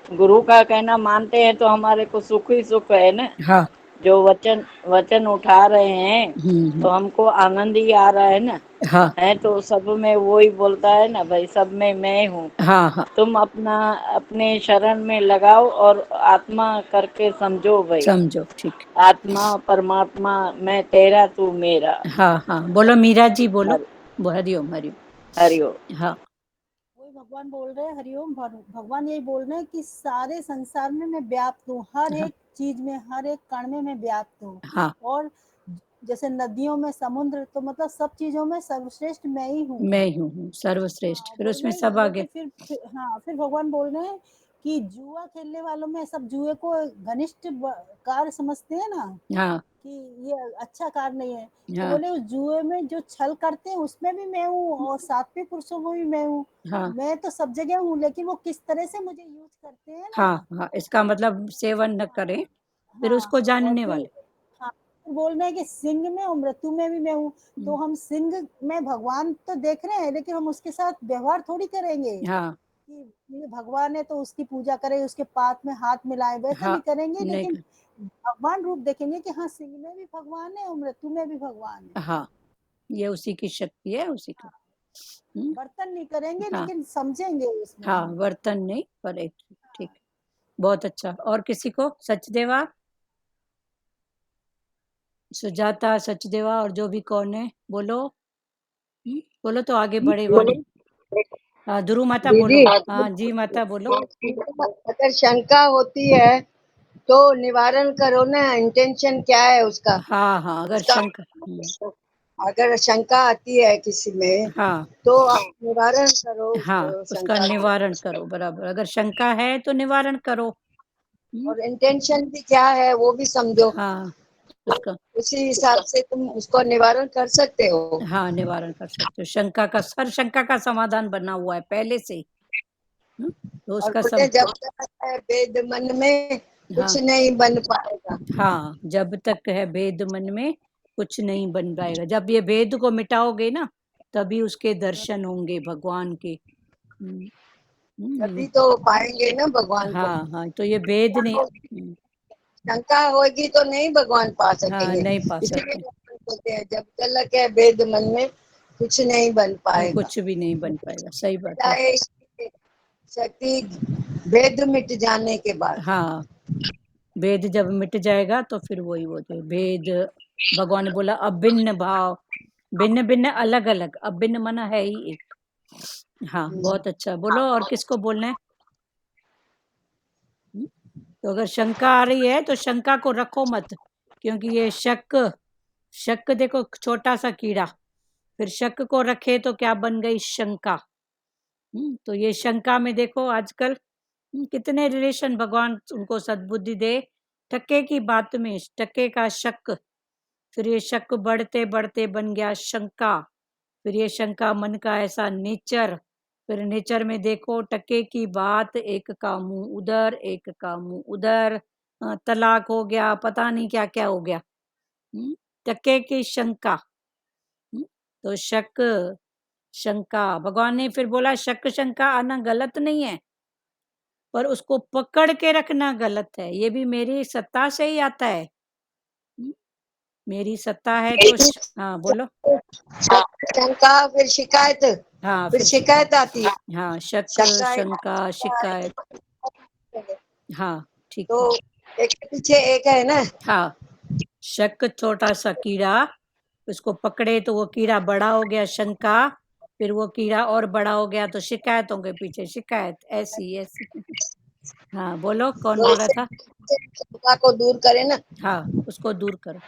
गुरु का कहना मानते हैं तो हमारे को सुख ही सुख है ना। हाँ जो वचन वचन उठा रहे हैं तो हमको आनंद ही आ रहा है ना। हाँ है तो सब में वो ही बोलता है ना, भाई सब में मैं हूँ। हाँ हाँ तुम अपना अपने शरण में लगाओ और आत्मा करके समझो भाई। समझो, ठीक। आत्मा परमात्मा, मैं तेरा तू मेरा। हाँ हाँ बोलो मीरा जी, बोलो। हरि हरिओम हरिओम। हरिओम। हाँ वही भगवान बोल रहे हैं, हरिओम। भगवान यही बोल रहे हैं कि सारे संसार में मैं व्याप्त हूँ, हर हाँ एक चीज में, हर एक कण में मैं व्याप्त हूँ। हाँ और जैसे नदियों में समुद्र, तो मतलब सब चीजों में सर्वश्रेष्ठ मैं ही हूँ। मैं ही हूँ सर्वश्रेष्ठ, हाँ, फिर बोल उसमें रहे सब हैं, आगे। लेकिन हाँ, फिर भगवान बोल रहे हैं कि जुआ खेलने वालों में सब जुए को घनिष्ठ कार्य समझते हैं ना, हाँ कि ये अच्छा कार्य नहीं है। तो हाँ बोले उस जुए में जो छल करते हैं उसमें भी मैं हूँ, और सात्विक पुरुषों में भी मैं हूँ। हाँ मैं तो सब जगह हूँ, लेकिन वो किस तरह से मुझे यूज करते हैं ना। हाँ हाँ, इसका मतलब सेवन न करें, फिर हाँ, उसको और जानने फिर वाले। हाँ, फिर बोल रहे हैं कि सिंह में और मृत्यु में भी मैं हूँ। तो हम सिंह में भगवान तो देख रहे हैं, लेकिन हम उसके साथ व्यवहार थोड़ी करेंगे हाँ कि ये भगवान है तो उसकी पूजा करें, उसके पाद में हाथ मिलाएं, वैसा हाँ नहीं करेंगे। नहीं लेकिन कर, भगवान रूप देखेंगे कि हाँ, सिंह में भी भगवान है और मृत्यु में भी भगवान है। हाँ, ये उसी की शक्ति है, उसी की। बर्तन नहीं करेंगे, हाँ लेकिन समझेंगे उसमें हाँ, हम। वर्तन नहीं पर एक, ठीक। बहुत अच्छा। और किसी को? सचदेवा, सुजाता, सचदेवा, और जो भी कौन है बोलो। बोलो तो आगे बढ़े वाणी। हाँ ध्रुव माता बोलो। दीदी, हाँ जी माता बोलो। अगर शंका होती है तो निवारण करो ना, इंटेंशन क्या है उसका। हाँ हाँ, अगर उसका शंका, अगर शंका आती है किसी में हाँ तो आप निवारण करो हाँ, उसको, उसका शंका को। निवारण करो, बराबर। अगर शंका है तो निवारण करो। और इंटेंशन भी क्या है वो भी समझो, हाँ उसका, उसी हिसाब से तुम उसको निवारण कर सकते हो। हाँ निवारण कर सकते हो। शंका का, हर शंका का समाधान बना हुआ है पहले से ही। तो और उसका बोलते सब, हैं, जब तक है वेद मन में हाँ कुछ नहीं बन पाएगा। हाँ, जब तक है भेद मन में कुछ नहीं बन पाएगा। जब ये भेद को मिटाओगे ना, तभी उसके दर्शन होंगे भगवान के। तभी तो पाएंगे ना भगवान को। हाँ हाँ, तो ये भेद नहीं। शंका होगी तो नहीं भगवान पा हाँ, सकेंगे। नहीं पा इसलिए सकते। भगवान बोलते हैं जब तलक है भेद मन में कुछ नहीं बन पाएगा। कुछ भी नहीं बन पाएगा, सही बात है। चाहे शक्ति भेद मिट जाने के बाद। हाँ, भेद जब मिट जाएगा तो फिर वही वो जो भेद, भगवान ने बोला अभिन्न भाव, भिन्न भिन्न अलग अलग, अभिन्न मना है ही एक। हाँ, बहुत अच्छा। बोलो और किसको बोलना है? तो अगर शंका आ रही है तो शंका को रखो मत, क्योंकि ये शक, शक देखो छोटा सा कीड़ा, फिर शक को रखे तो क्या बन गई? शंका। तो ये शंका में देखो आजकल कितने रिलेशन, भगवान उनको सद्बुद्धि दे। टके की बात में टके का शक, फिर ये शक बढ़ते बढ़ते बन गया शंका, फिर ये शंका मन का ऐसा नेचर, फिर नेचर में देखो टके की बात, एक का मुंह उधर एक का मुंह उधर, तलाक हो गया, पता नहीं क्या क्या हो गया। टके की शंका। तो शक शंका, भगवान ने फिर बोला शक शंका आना गलत नहीं है, पर उसको पकड़ के रखना गलत है। ये भी मेरी सत्ता से ही आता है। मेरी सत्ता है तो हाँ बोलो। शंका फिर शिकायत, हाँ फिर शिकायत आती है। हाँ, शक शंका शंका शिकायत। हाँ ठीक तो है। एक के पीछे एक है ना। हाँ, शक छोटा सा कीड़ा, उसको पकड़े तो वो कीड़ा बड़ा हो गया शंका, फिर वो कीड़ा और बड़ा हो गया तो शिकायतों के पीछे शिकायत, ऐसी ऐसी। हाँ बोलो, कौन तो बोल रहा इससे था? शंका को दूर करे ना, हाँ, उसको दूर करो,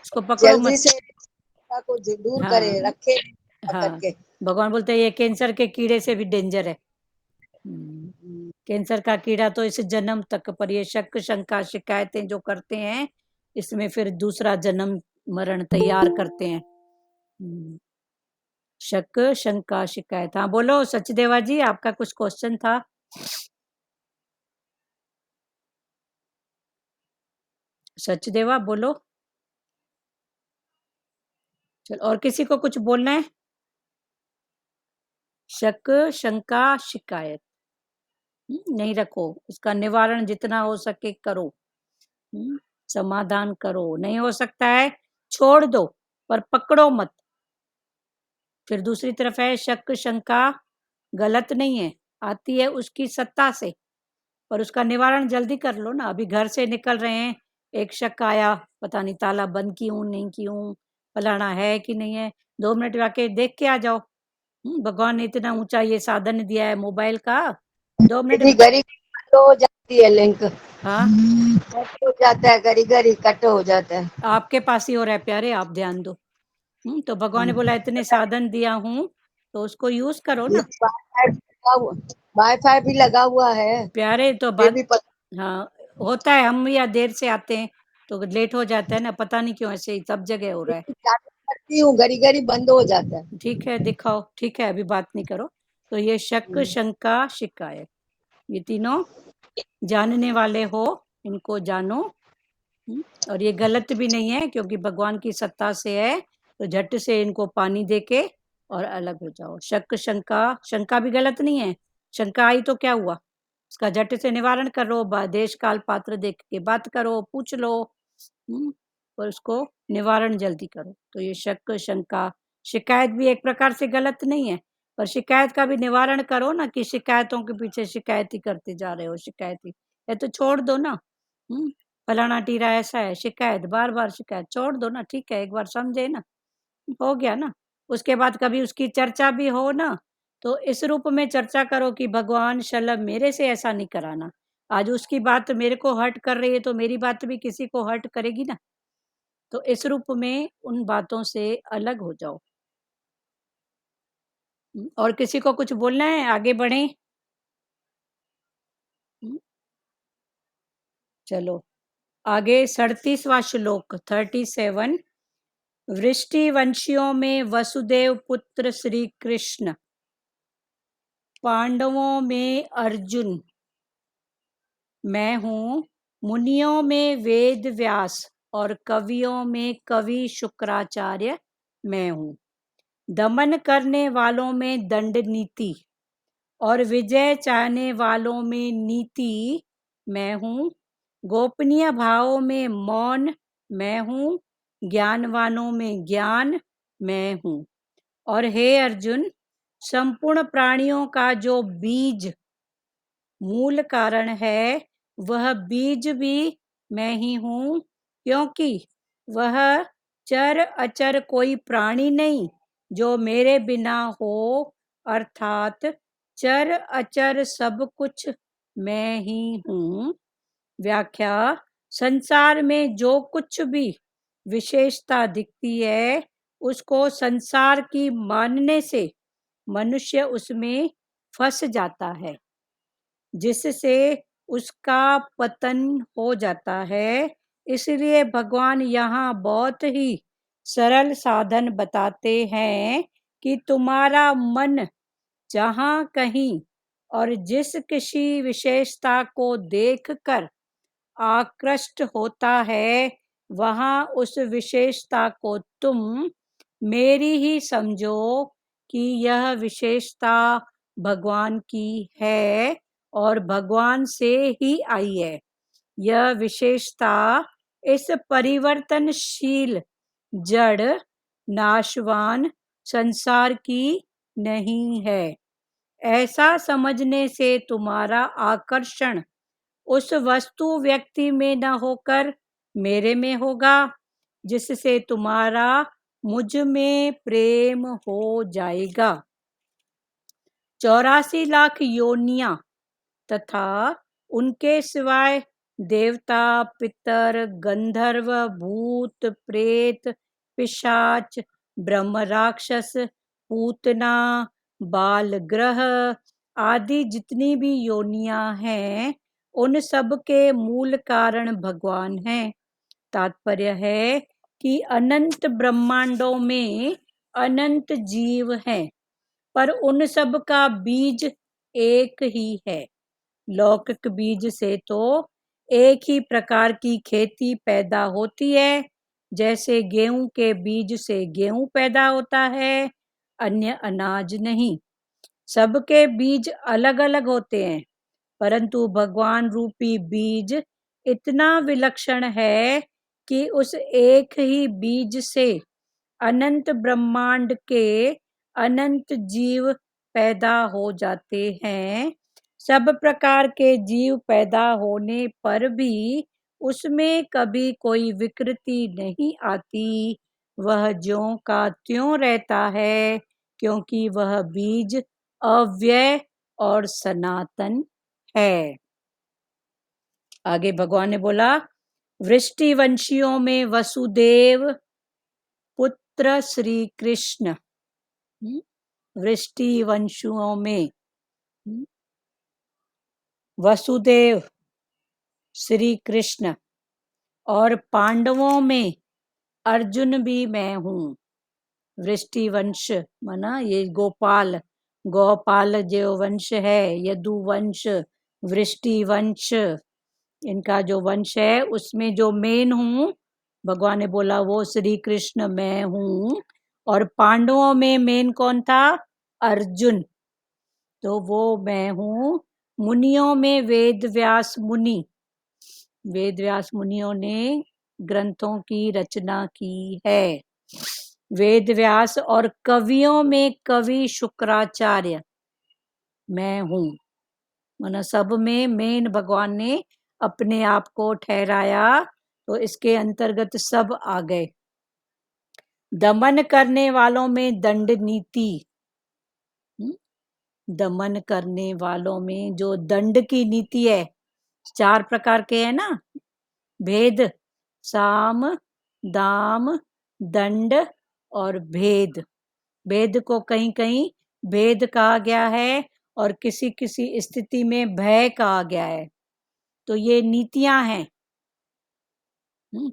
उसको पकड़ो जल्दी मत। से शंका को दूर करे, हाँ रखे हाँ, करके। भगवान बोलते हैं ये कैंसर के कीड़े से भी डेंजर है। कैंसर का कीड़ा तो इस जन्म तक, पर ये शक शंका शिकायतें जो करते हैं, इसमें फिर दूसरा जन्म मरण तैयार करते हैं। शक शंका शिकायत। हाँ बोलो सचदेवा जी, आपका कुछ क्वेश्चन था? सचदेवा बोलो। चल, और किसी को कुछ बोलना है? शक शंका शिकायत नहीं रखो, इसका निवारण जितना हो सके करो। समाधान करो, नहीं हो सकता है छोड़ दो, पर पकड़ो मत। फिर दूसरी तरफ है शक शंका गलत नहीं है, आती है उसकी सत्ता से, पर उसका निवारण जल्दी कर लो ना। अभी घर से निकल रहे हैं, एक शक आया, पता नहीं ताला बंद क्यों नहीं क्यों, फलाना है कि नहीं है, 2 मिनट जाके देख के आ जाओ। भगवान ने इतना ऊंचा ये साधन दिया है मोबाइल का, 2 मिनट यदि में। घड़ी कट हो जाती है लिंक, हाँ, कट हो जाता है, घड़ी घड़ी कट हो जाता है। आपके पास ही हो रहा है प्यारे, आप ध्यान दो। तो भगवान ने बोला इतने साधन दिया हूँ तो उसको यूज करो ना वाईफाई भी लगा हुआ है, प्यारे। तो ये बात, भी पता। हाँ होता है, हम या देर से आते हैं तो लेट हो जाता है ना, पता नहीं क्यों, ऐसे ही सब जगह हो रहा है। चालू करती हूँ, घड़ी घड़ी बंद हो जाता है। ठीक है दिखाओ, ठीक है अभी बात नहीं करो। तो ये शक शंका शिकायत, ये तीनों जानने वाले हो, इनको जानो। और ये गलत भी नहीं है, क्योंकि भगवान की सत्ता से है, तो झट से इनको पानी देके और अलग हो जाओ। शक शंका, शंका भी गलत नहीं है, शंका आई तो क्या हुआ, उसका झट से निवारण करो, देश काल पात्र देख के बात करो, पूछ लो, और उसको निवारण जल्दी करो। तो ये शक शंका शिकायत भी एक प्रकार से गलत नहीं है, पर शिकायत का भी निवारण करो ना, कि शिकायतों के पीछे शिकायत ही करते जा रहे हो, शिकायत ही है तो छोड़ दो ना। फलाना टीरा ऐसा है, शिकायत बार बार शिकायत, छोड़ दो ना, ठीक है एक बार समझे ना, हो गया ना। उसके बाद कभी उसकी चर्चा भी हो ना, तो इस रूप में चर्चा करो कि भगवान शलभ मेरे से ऐसा नहीं कराना, आज उसकी बात मेरे को हर्ट कर रही है तो मेरी बात भी किसी को हर्ट करेगी ना। तो इस रूप में उन बातों से अलग हो जाओ। और किसी को कुछ बोलना है, आगे बढ़े? चलो आगे 37वां श्लोक 37। वृष्टिवंशियों में वसुदेव पुत्र श्री कृष्ण, पांडवों में अर्जुन, मैं हूं मुनियों में वेद व्यास और कवियों में कवि शुक्राचार्य मैं हूँ। दमन करने वालों में दंड नीति और विजय चाहने वालों में नीति मैं हूँ। गोपनीय भावों में मौन मैं हूँ। ज्ञानवानों में ज्ञान मैं हूँ। और हे अर्जुन, संपूर्ण प्राणियों का जो बीज मूल कारण है, वह बीज भी मैं ही हूँ, क्योंकि वह चर अचर कोई प्राणी नहीं जो मेरे बिना हो, अर्थात चर अचर सब कुछ मैं ही हूँ। व्याख्या: संसार में जो कुछ भी विशेषता दिखती है, उसको संसार की मानने से मनुष्य उसमें फंस जाता है, जिससे उसका पतन हो जाता है। इसलिए भगवान यहाँ बहुत ही सरल साधन बताते हैं कि तुम्हारा मन जहाँ कहीं और जिस किसी विशेषता को देखकर आकृष्ट होता है, वहाँ उस विशेषता को तुम मेरी ही समझो कि यह विशेषता भगवान की है और भगवान से ही आई है। यह विशेषता इस परिवर्तनशील, जड़, नाशवान संसार की नहीं है। ऐसा समझने से तुम्हारा आकर्षण उस वस्तु व्यक्ति में न होकर मेरे में होगा, जिससे तुम्हारा मुझ में प्रेम हो जाएगा। 84 लाख योनियां तथा उनके सिवाय देवता, पितर, गंधर्व, भूत, प्रेत, पिशाच, ब्रह्म, राक्षस, पूतना, बाल ग्रह आदि जितनी भी योनियां हैं, उन सब के मूल कारण भगवान हैं। तात्पर्य है कि अनंत ब्रह्मांडों में अनंत जीव हैं, पर उन सब का बीज एक ही है। लौकिक बीज से तो एक ही प्रकार की खेती पैदा होती है, जैसे गेहूं के बीज से गेहूं पैदा होता है, अन्य अनाज नहीं। सबके बीज अलग अलग होते हैं, परंतु भगवान रूपी बीज इतना विलक्षण है कि उस एक ही बीज से अनंत ब्रह्मांड के अनंत जीव पैदा हो जाते हैं। सब प्रकार के जीव पैदा होने पर भी उसमें कभी कोई विकृति नहीं आती। वह ज्यों का त्यों रहता है, क्योंकि वह बीज अव्यय और सनातन है। आगे भगवान ने बोला, वृष्टिवंशियों में वसुदेव पुत्र श्री कृष्ण। वृष्टिवंशियों में वसुदेव श्री कृष्ण और पांडवों में अर्जुन भी मैं हूँ। वृष्टिवंश माना ये गोपाल, गोपाल जो वंश है, यदुवंश, वृष्टिवंश, इनका जो वंश है उसमें जो मेन हूँ, भगवान ने बोला वो श्री कृष्ण मैं हूँ। और पांडवों में मेन कौन था? अर्जुन, तो वो मैं हूँ। मुनियों में वेद व्यास मुनि, वेद व्यास मुनियों ने ग्रंथों की रचना की है। वेद व्यास और कवियों में कवि शुक्राचार्य मैं हूँ। माना सब में मेन भगवान ने अपने आप को ठहराया, तो इसके अंतर्गत सब आ गए। दमन करने वालों में दंड नीति, दमन करने वालों में जो दंड की नीति है, 4 प्रकार के है ना, भेद, साम, दाम, दंड और भेद। भेद को कहीं कहीं भेद कहा गया है और किसी किसी स्थिति में भय कहा गया है। तो ये नीतियां हैं।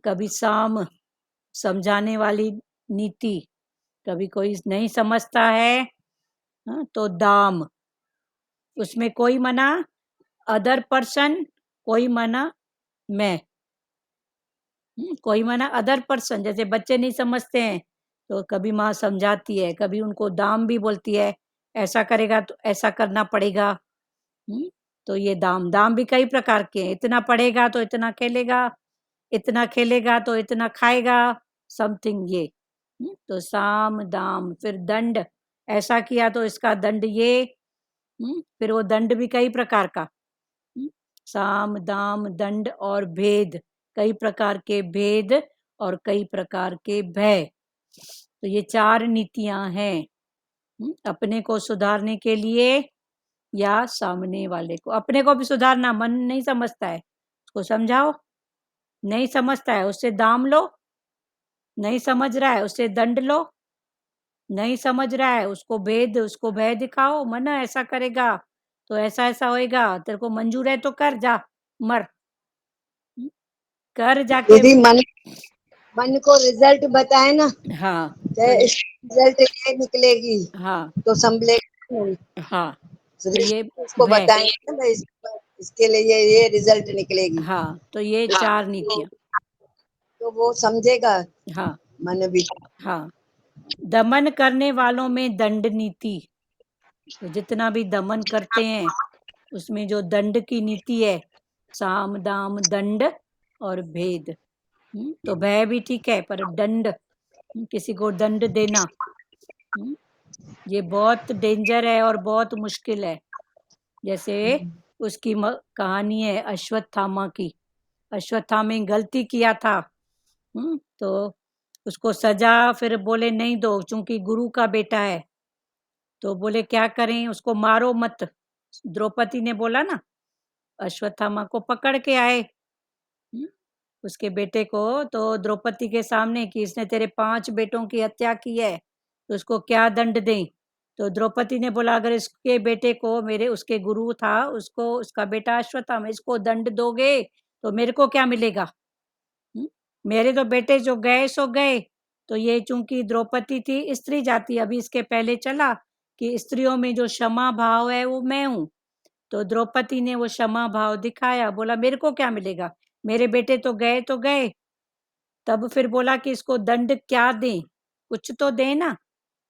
कभी साम, समझाने वाली नीति, कभी कोई नहीं समझता है तो दाम, उसमें कोई मना अदर पर्सन, कोई मना मैं। कोई माना अदर पर्सन, जैसे बच्चे नहीं समझते हैं तो कभी माँ समझाती है, कभी उनको दाम भी बोलती है, ऐसा करेगा तो ऐसा करना पड़ेगा। तो ये दाम दाम भी कई प्रकार के हैं, इतना पढ़ेगा तो इतना खेलेगा, इतना खेलेगा तो इतना खाएगा, समथिंग ये। तो साम दाम, फिर दंड, ऐसा किया तो इसका दंड ये। फिर वो दंड भी कई प्रकार का। साम दाम दंड और भेद, कई प्रकार के भेद और कई प्रकार के भय। तो ये 4 नीतियां हैं अपने को सुधारने के लिए या सामने वाले को। अपने को भी सुधारना, मन नहीं समझता है उसको समझाओ, नहीं समझता है उससे दाम लो, नहीं समझ रहा है उससे दंड लो, नहीं समझ रहा है उसको भय दिखाओ, मन ऐसा करेगा तो ऐसा ऐसा होएगा, तेरे को मंजूर है तो कर, जा मर। कर जाके। यदि मन को रिजल्ट बताए ना, हाँ रिजल्ट ये निकलेगी हाँ तो संभलेगा नहीं। हाँ, तो ये उसको भय। बताएंगे ना भाई, इसके लिए ये रिजल्ट निकलेगी, हाँ, तो ये 4 नीतियां। तो वो समझेगा हाँ मन भी। हाँ, दमन करने वालों में दंड नीति, तो जितना भी दमन करते हैं उसमें जो दंड की नीति है, साम दाम दंड और भेद। तो भय भी ठीक है, पर दंड, किसी को दंड देना, ये बहुत डेंजर है और बहुत मुश्किल है। जैसे उसकी कहानी है अश्वत्थामा की। अश्वत्थामा गलती किया था, तो उसको सजा फिर बोले नहीं दो, चूंकि गुरु का बेटा है। तो बोले क्या करें, उसको मारो मत। द्रौपदी ने बोला ना, अश्वत्थामा को पकड़ के आए उसके बेटे को, तो द्रौपदी के सामने कि इसने तेरे 5 बेटों की हत्या की है, तो उसको क्या दंड दें। तो द्रौपदी ने बोला अगर इसके बेटे को, मेरे उसके गुरु था उसको, उसका बेटा अश्वत्थामा, इसको दंड दोगे तो मेरे को क्या मिलेगा। मेरे तो बेटे जो गए सो गए। तो ये चूंकि द्रौपदी थी स्त्री जाति, अभी इसके पहले चला कि स्त्रियों में जो क्षमा भाव है वो मैं हूँ। तो द्रौपदी ने वो क्षमा भाव दिखाया, बोला मेरे को क्या मिलेगा, मेरे बेटे तो गए तो गए। तब फिर बोला कि इसको दंड क्या दें, कुछ तो दे ना।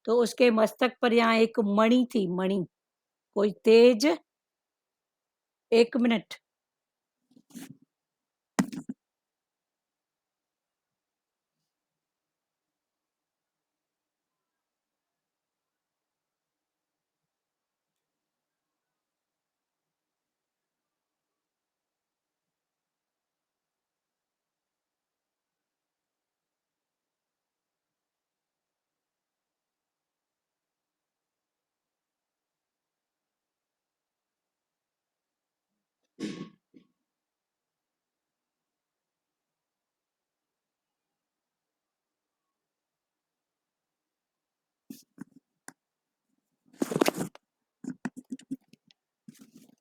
तो उसके मस्तक पर यहाँ एक मणि थी, मणि, कोई तेज। 1 मिनट।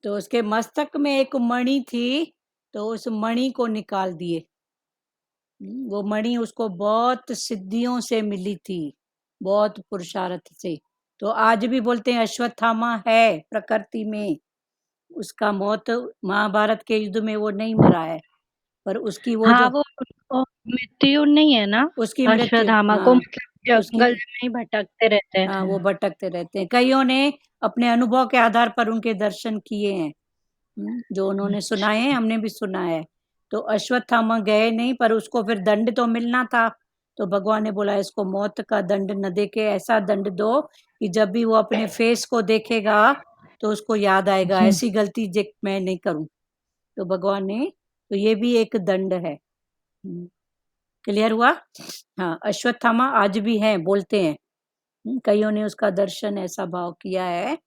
तो उसके मस्तक में एक मणि थी, तो उस मणि को निकाल दिए। वो मणि उसको बहुत सिद्धियों से मिली थी, बहुत पुरुषार्थ से। तो आज भी बोलते हैं अश्वत्थामा है प्रकृति में, उसका मौत महाभारत के युद्ध में वो नहीं मरा है, पर उसकी वो हाँ, जो वो उनको मृत्यु नहीं है ना, उसकी मृत्यु, अश्वत्थामा को, हाँ मतलब उसकी, जंगल में ही भटकते रहते हाँ थे। वो भटकते रहते हैं। कईयों ने अपने अनुभव के आधार पर उनके दर्शन किए हैं, जो उन्होंने सुनाए हैं, हमने भी सुना है। तो अश्वत्थामा गए नहीं, पर उसको फिर दंड तो मिलना था। तो भगवान ने बोला इसको मौत का दंड न दे के ऐसा दंड दो कि जब भी वो अपने फेस को देखेगा तो उसको याद आएगा ऐसी गलती मैं नहीं करूं। तो भगवान ने, तो ये भी एक दंड है। क्लियर हुआ। हाँ, अश्वत्थामा आज भी हैं, बोलते हैं, कईयों ने उसका दर्शन ऐसा भाव किया है।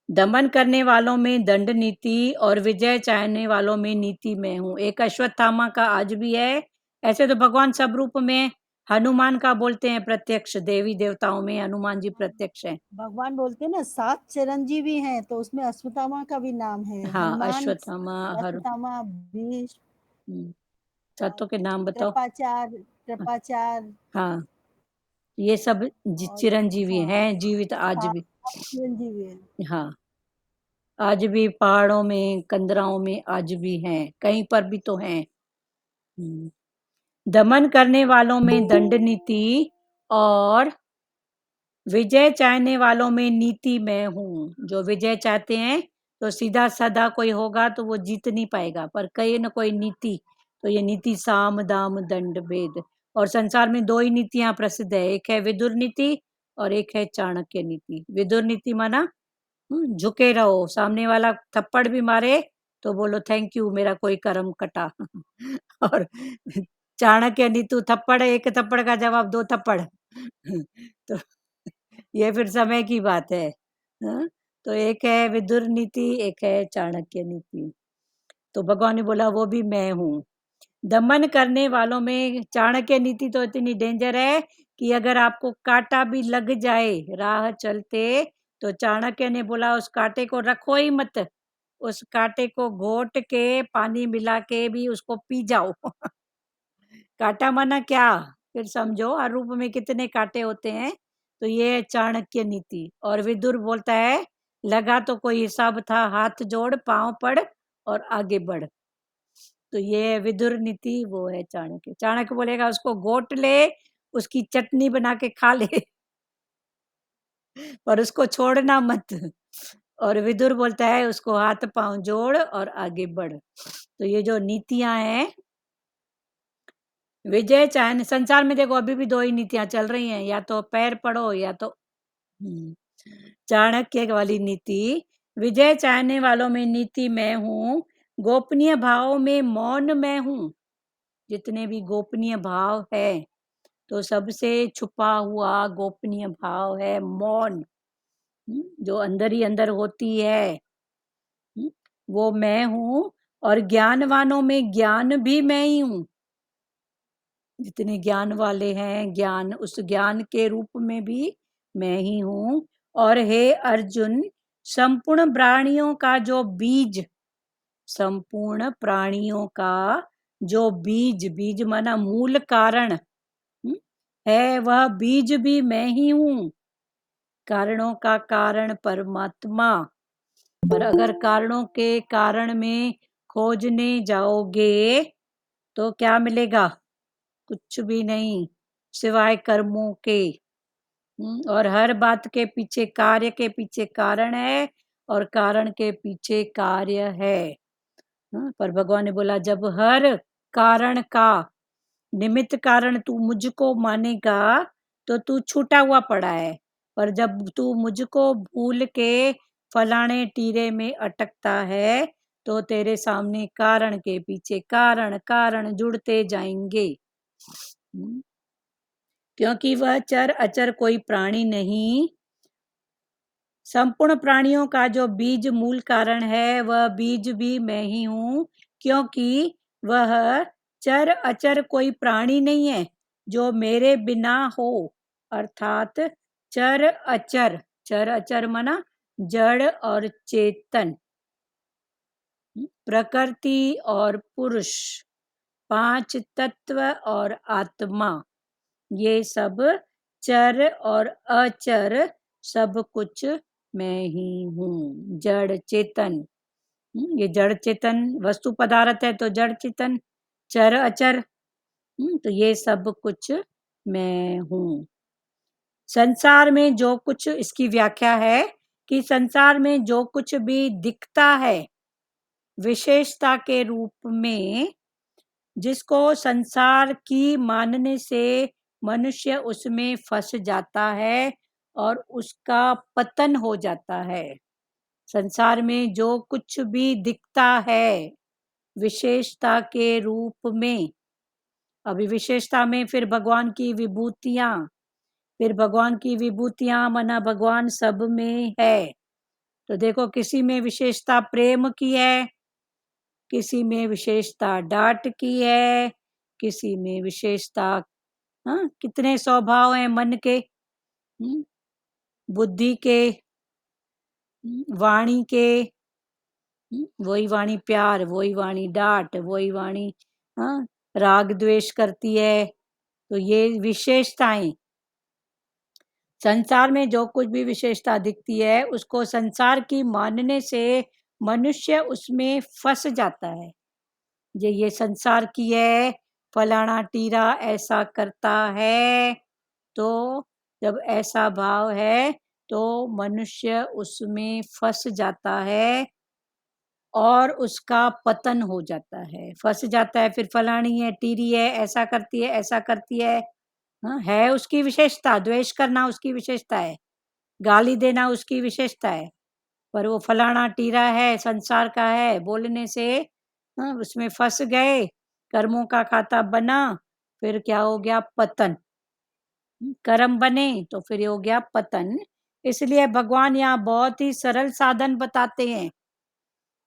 दमन करने वालों में दंड नीति और विजय चाहने वालों में नीति मैं हूँ, एक अश्वत्थामा का आज भी है। ऐसे तो भगवान सब रूप में, हनुमान का बोलते हैं प्रत्यक्ष, देवी देवताओं में हनुमान जी प्रत्यक्ष हैं। भगवान बोलते हैं ना 7 चिरंजीवी हैं, तो उसमें अश्वत्थामा का भी नाम है। हाँ, हनुमान, अश्वत्थामा, अश्वत्थामा, भीष्म, सत्यों के नाम बताओ। कृपाचार्य, हाँ, ये सब और चिरंजीवी हाँ हैं, जीवित आज 7 भी। चिरंजीवी हैं। हाँ, आज भी पहाड़ों में, कंदराओं में आज भी हैं, कहीं पर भी तो हैं। दमन करने वालों में दंड नीति और विजय चाहने वालों में नीति मैं हूँ। जो विजय चाहते हैं तो सीधा साधा कोई होगा तो वो जीत नहीं पाएगा, पर कहीं न कोई नीति, तो ये नीति साम दाम दंड भेद। और संसार में दो ही नीतियां प्रसिद्ध है, एक है विदुर नीति और एक है चाणक्य नीति। विदुर नीति माना झुके रहो, सामने वाला थप्पड़ भी मारे तो बोलो थैंक यू, मेरा कोई कर्म कटा। और चाणक्य नीति थप्पड़, एक थप्पड़ का जवाब दो थप्पड़। तो ये फिर समय की बात है। हाँ? तो एक है विदुर नीति, एक है चाणक्य नीति। तो भगवान ने बोला वो भी मैं हूँ। दमन करने वालों में चाणक्य नीति तो इतनी डेंजर है कि अगर आपको कांटा भी लग जाए राह चलते, तो चाणक्य ने बोला उस कांटे को रखो ही मत, उस कांटे को घोट के पानी मिला के भी उसको पी जाओ। कांटा माना क्या, फिर समझो हर रूप में कितने कांटे होते हैं। तो ये है चाणक्य नीति। और विदुर बोलता है लगा तो कोई हिसाब था, हाथ जोड़ पांव पड़ और आगे बढ़। तो ये है विदुर नीति, वो है चाणक्य। चाणक्य बोलेगा उसको घोट ले, उसकी चटनी बना के खा ले, पर उसको छोड़ना मत। और विदुर बोलता है उसको हाथ पांव जोड़ और आगे बढ़। तो ये जो नीतियां हैं, विजय चाहने, संसार में देखो अभी भी दो ही नीतियां चल रही हैं, या तो पैर पड़ो या तो चाणक्य वाली नीति। विजय चाहने वालों में नीति मैं हूँ, गोपनीय भाव में मौन मैं हूँ। जितने भी गोपनीय भाव है, तो सबसे छुपा हुआ गोपनीय भाव है मौन, जो अंदर ही अंदर होती है, वो मैं हूँ। और ज्ञानवानों में ज्ञान भी मैं ही हूँ। जितने ज्ञान वाले हैं, ज्ञान, उस ज्ञान के रूप में भी मैं ही हूँ। और हे अर्जुन, संपूर्ण प्राणियों का जो बीज, संपूर्ण प्राणियों का जो बीज, बीज माना मूल कारण है, वह बीज भी मैं ही हूँ। कारणों का कारण परमात्मा। पर अगर कारणों के कारण में खोजने जाओगे तो क्या मिलेगा? कुछ भी नहीं, सिवाय कर्मों के। और हर बात के पीछे, कार्य के पीछे कारण है और कारण के पीछे कार्य है। पर भगवान ने बोला जब हर कारण का निमित्त कारण तू मुझको मानेगा तो तू छूटा हुआ पड़ा है, पर जब तू मुझको भूल के फलाने टीरे में अटकता है तो तेरे सामने कारण के पीछे कारण कारण जुड़ते जाएंगे। क्योंकि वह चर अचर कोई प्राणी नहीं, संपूर्ण प्राणियों का जो बीज मूल कारण है, वह बीज भी मैं ही हूँ। क्योंकि वह चर अचर कोई प्राणी नहीं है जो मेरे बिना हो, अर्थात चर अचर, चर अचर माना जड़ और चेतन, प्रकृति और पुरुष, पांच तत्व और आत्मा, ये सब चर और अचर सब कुछ मैं ही हूँ। जड़ चेतन, ये जड़ चेतन वस्तु पदार्थ है तो जड़ चेतन, चर अचर, तो ये सब कुछ मैं हूँ। संसार में जो कुछ, इसकी व्याख्या है कि संसार में जो कुछ भी दिखता है विशेषता के रूप में, जिसको संसार की मानने से मनुष्य उसमें फंस जाता है और उसका पतन हो जाता है। संसार में जो कुछ भी दिखता है विशेषता के रूप में, अभी विशेषता में फिर भगवान की विभूतियां, फिर भगवान की विभूतियां माना भगवान सब में है। तो देखो किसी में विशेषता प्रेम की है, किसी में विशेषता डांट की है, किसी में विशेषता, हाँ कितने स्वभाव हैं मन के, बुद्धि के, वाणी के, वही वाणी प्यार, वही वाणी डांट, वही वाणी हाँ राग द्वेष करती है। तो ये विशेषताएं संसार में जो कुछ भी विशेषता दिखती है उसको संसार की मानने से मनुष्य उसमें फंस जाता है। ये संसार की है, फलाना टीरा ऐसा करता है, तो जब ऐसा भाव है तो मनुष्य उसमें फंस जाता है और उसका पतन हो जाता है, फंस जाता है। फिर फलानी है, टीरी है, ऐसा करती है, ऐसा करती है। हाँ, है उसकी विशेषता, द्वेष करना उसकी विशेषता है, गाली देना उसकी विशेषता है, पर वो फलाना टीरा है, संसार का है बोलने से हाँ, उसमें फंस गए, कर्मों का खाता बना, फिर क्या हो गया? पतन। कर्म बने तो फिर ये हो गया पतन। इसलिए भगवान यहाँ बहुत ही सरल साधन बताते हैं,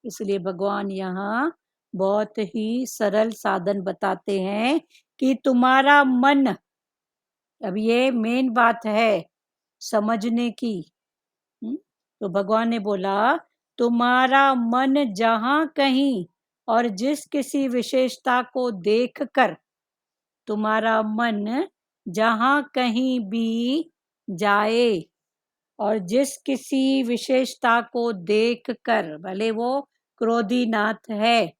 इसलिए भगवान यहाँ बहुत ही सरल साधन बताते हैं कि तुम्हारा मन, अब ये मेन बात है समझने की। तो भगवान ने बोला तुम्हारा मन जहां कहीं और जिस किसी विशेषता को देखकर, तुम्हारा मन जहां कहीं भी जाए और जिस किसी विशेषता को देखकर, भले वो क्रोधी नाथ है,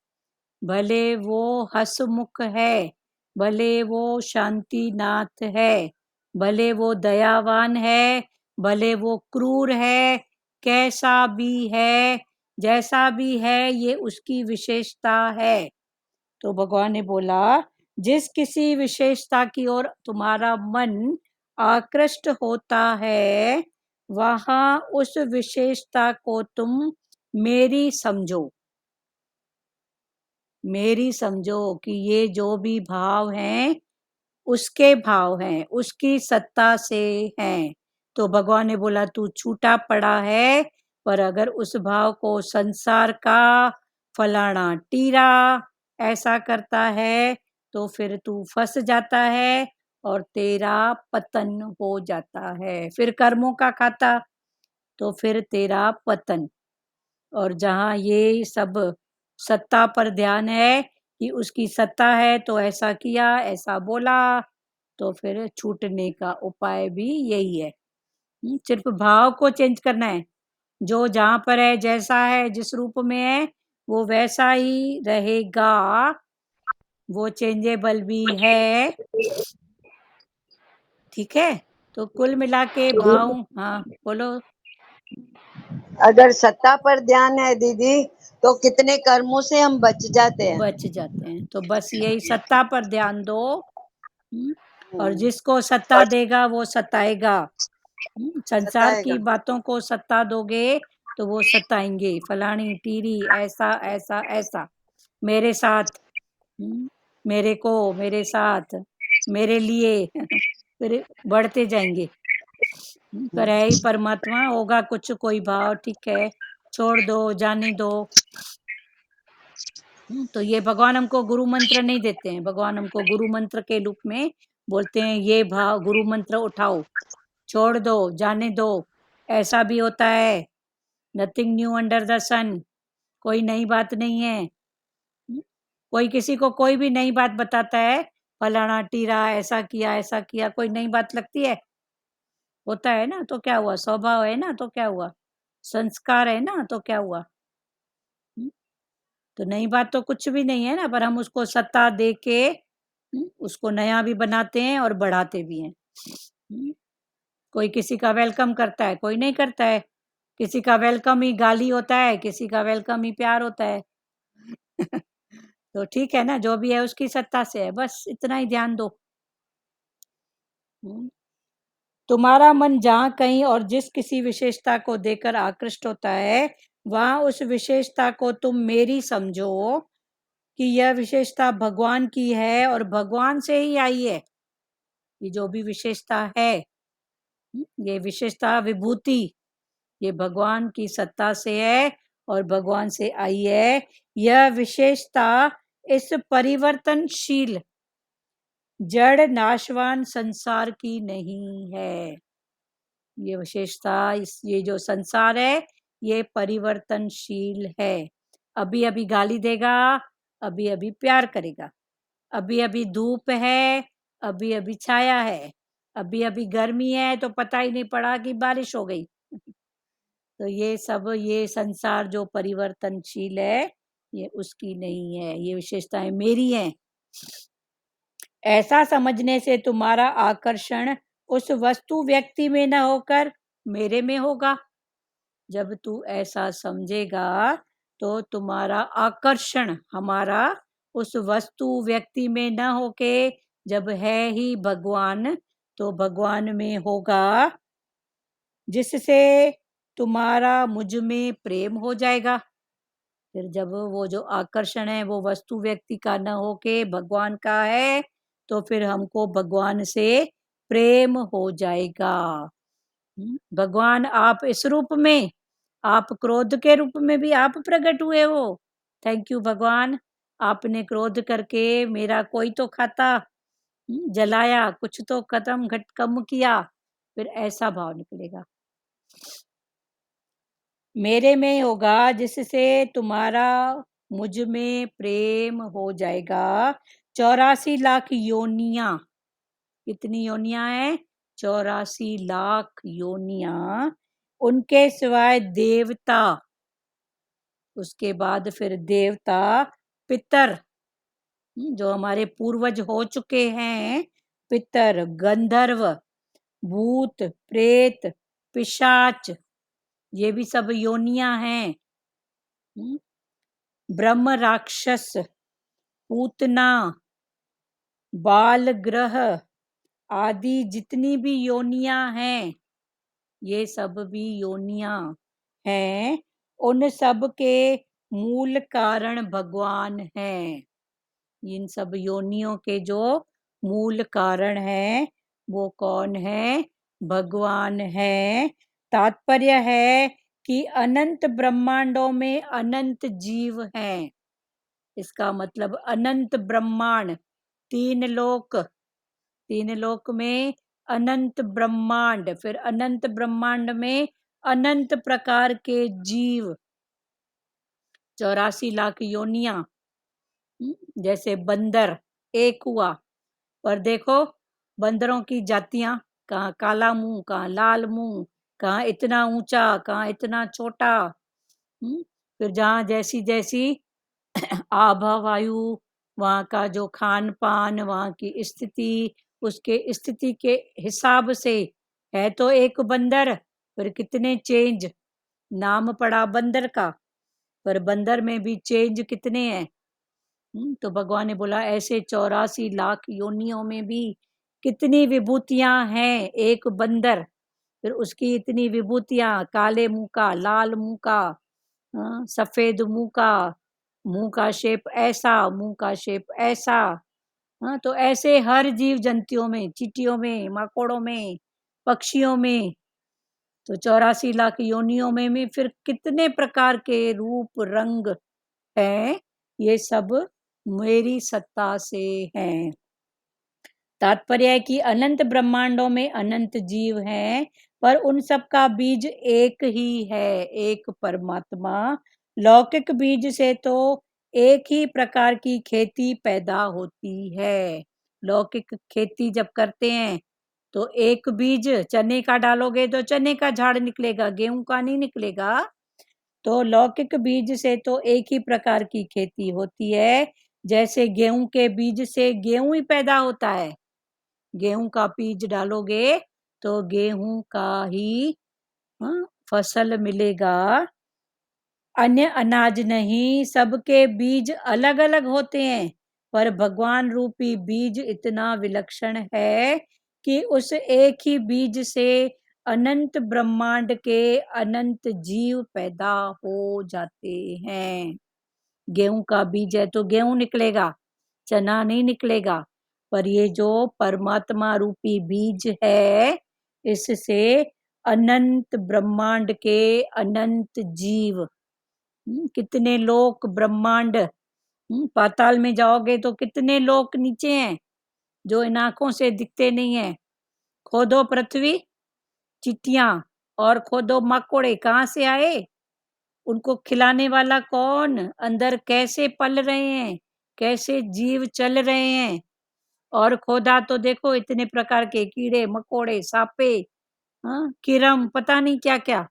भले वो हसमुख है, भले वो शांति नाथ है, भले वो दयावान है, भले वो क्रूर है, कैसा भी है, जैसा भी है, ये उसकी विशेषता है। तो भगवान ने बोला जिस किसी विशेषता की ओर तुम्हारा मन आकृष्ट होता है, वहां उस विशेषता को तुम मेरी समझो, मेरी समझो कि ये जो भी भाव हैं उसके भाव हैं, उसकी सत्ता से हैं। तो भगवान ने बोला तू छूटा पड़ा है, पर अगर उस भाव को संसार का फलाना टीरा ऐसा करता है तो फिर तू फंस जाता है और तेरा पतन हो जाता है। फिर कर्मों का खाता तो फिर तेरा पतन। और जहाँ ये सब सत्ता पर ध्यान है कि उसकी सत्ता है तो ऐसा किया, ऐसा बोला, तो फिर छूटने का उपाय भी यही है। सिर्फ भाव को चेंज करना है, जो जहाँ पर है, जैसा है, जिस रूप में है, वो वैसा ही रहेगा, वो चेंजेबल भी है। ठीक है, तो कुल मिला के भाव, हाँ बोलो। अगर सत्ता पर ध्यान है दीदी, तो कितने कर्मों से हम बच जाते हैं। बच जाते हैं, तो बस यही सत्ता पर ध्यान दो। और जिसको सत्ता देगा वो सताएगा। संसार की सताएगा। बातों को सत्ता दोगे तो वो सताएंगे, फलानी टीरी ऐसा ऐसा ऐसा, मेरे साथ, मेरे को, मेरे साथ, मेरे लिए फिर बढ़ते जाएंगे। पर है ही परमात्मा, होगा कुछ कोई भाव, ठीक है, छोड़ दो, जाने दो। तो ये भगवान हमको गुरु मंत्र नहीं देते हैं, भगवान हमको गुरु मंत्र के रूप में बोलते हैं ये भाव गुरु मंत्र उठाओ, छोड़ दो, जाने दो। ऐसा भी होता है, नथिंग न्यू अंडर द सन, कोई नई बात नहीं है। कोई किसी को कोई भी नई बात बताता है, फलाना टीरा ऐसा किया, कोई नई बात लगती है? होता है ना, तो क्या हुआ? स्वभाव है ना, तो क्या हुआ? संस्कार है ना, तो क्या हुआ? तो नई बात तो कुछ भी नहीं है ना, पर हम उसको सत्ता दे के उसको नया भी बनाते हैं और बढ़ाते भी हैं। कोई किसी का वेलकम करता है, कोई नहीं करता है। किसी का वेलकम ही गाली होता है, किसी का वेलकम ही प्यार होता है। तो ठीक है ना, जो भी है उसकी सत्ता से है, बस इतना ही ध्यान दो। तुम्हारा मन जहाँ कहीं और जिस किसी विशेषता को देकर आकृष्ट होता है, वहां उस विशेषता को तुम मेरी समझो कि यह विशेषता भगवान की है और भगवान से ही आई है। ये जो भी विशेषता है, ये विशेषता विभूति, ये भगवान की सत्ता से है और भगवान से आई है। यह विशेषता इस परिवर्तनशील जड़ नाशवान संसार की नहीं है। ये विशेषता, ये जो संसार है ये परिवर्तनशील है। अभी अभी गाली देगा, अभी अभी प्यार करेगा, अभी अभी धूप है, अभी अभी छाया है, अभी अभी गर्मी है तो पता ही नहीं पड़ा कि बारिश हो गई। तो ये संसार जो परिवर्तनशील है, ये उसकी नहीं है, ये विशेषताएं मेरी हैं। ऐसा समझने से तुम्हारा आकर्षण उस वस्तु व्यक्ति में न होकर मेरे में होगा। जब तू ऐसा समझेगा तो तुम्हारा आकर्षण हमारा उस वस्तु व्यक्ति में न होके जब है ही भगवान, तो भगवान में होगा, जिससे तुम्हारा मुझ में प्रेम हो जाएगा। फिर जब वो जो आकर्षण है वो वस्तु व्यक्ति का न होके भगवान का है, तो फिर हमको भगवान से प्रेम हो जाएगा। भगवान आप इस रूप में, आप क्रोध के रूप में भी आप प्रकट हुए हो। थैंक यू भगवान, आपने क्रोध करके मेरा कोई तो खाता जलाया, कुछ तो खत्म घट कम किया, फिर ऐसा भाव निकलेगा। मेरे में होगा जिससे तुम्हारा मुझ में प्रेम हो जाएगा। 84 लाख योनियां, कितनी योनियां हैं? 84 लाख योनियां। उनके सिवाय देवता, उसके बाद फिर देवता, पितर, जो हमारे पूर्वज हो चुके हैं, पितर, गंधर्व, भूत, प्रेत, पिशाच, ये भी सब योनियां हैं। ब्रह्म, राक्षस, पूतना, बाल ग्रह आदि जितनी भी योनियां हैं, ये सब भी योनियां हैं। उन सब के मूल कारण भगवान हैं। इन सब योनियों के जो मूल कारण हैं वो कौन है? भगवान है। तात्पर्य है कि अनंत ब्रह्मांडों में अनंत जीव हैं। इसका मतलब अनंत ब्रह्मांड, 3 लोक, 3 लोक में अनंत ब्रह्मांड, फिर अनंत ब्रह्मांड में अनंत प्रकार के जीव, 84 लाख योनियां। जैसे बंदर एक हुआ, पर देखो बंदरों की जातियां, कहाँ काला मुंह, कहाँ लाल मुंह, कहाँ इतना ऊंचा, कहाँ इतना छोटा। फिर जहाँ जैसी जैसी आभा वायु, वहाँ का जो खान पान, वहाँ की स्थिति, उसके स्थिति के हिसाब से है तो एक बंदर, फिर कितने चेंज, नाम पड़ा बंदर का, पर बंदर में भी चेंज कितने हैं। तो भगवान ने बोला ऐसे 84 लाख योनियों में भी कितनी विभूतियां हैं एक बंदर, फिर उसकी इतनी विभूतियां, काले मुंह का, लाल मुंह का, सफेद मुंह का, मुंह का शेप ऐसा, मुंह का शेप ऐसा। तो ऐसे हर जीव जंतुओं में, चींटियों में, मकोड़ों में, पक्षियों में, तो 84 लाख योनियों में भी फिर कितने प्रकार के रूप रंग हैं। ये सब मेरी सत्ता से हैं। तात्पर्य है कि अनंत ब्रह्मांडों में अनंत जीव हैं, पर उन सब का बीज एक ही है, एक परमात्मा। लौकिक बीज से तो एक ही प्रकार की खेती पैदा होती है। लौकिक खेती जब करते हैं तो एक बीज चने का डालोगे तो चने का झाड़ निकलेगा, गेहूं का नहीं निकलेगा। तो लौकिक बीज से तो एक ही प्रकार की खेती होती है। जैसे गेहूं के बीज से गेहूं ही पैदा होता है, गेहूं का बीज डालोगे तो गेहूं का ही फसल मिलेगा, अन्य अनाज नहीं। सबके बीज अलग अलग होते हैं, पर भगवान रूपी बीज इतना विलक्षण है कि उस एक ही बीज से अनंत ब्रह्मांड के अनंत जीव पैदा हो जाते हैं। गेहूं का बीज है तो गेहूं निकलेगा, चना नहीं निकलेगा, पर ये जो परमात्मा रूपी बीज है, इससे अनंत ब्रह्मांड के अनंत जीव, कितने लोक ब्रह्मांड, पाताल में जाओगे तो कितने लोक नीचे हैं जो इन आंखों से दिखते नहीं है। खोदो पृथ्वी, चिट्टियां, और खोदो मकोड़े, कहाँ से आए? उनको खिलाने वाला कौन? अंदर कैसे पल रहे हैं, कैसे जीव चल रहे हैं, और खोदा तो देखो इतने प्रकार के कीड़े मकोड़े सापे, हाँ, किरम, पता नहीं क्या क्या,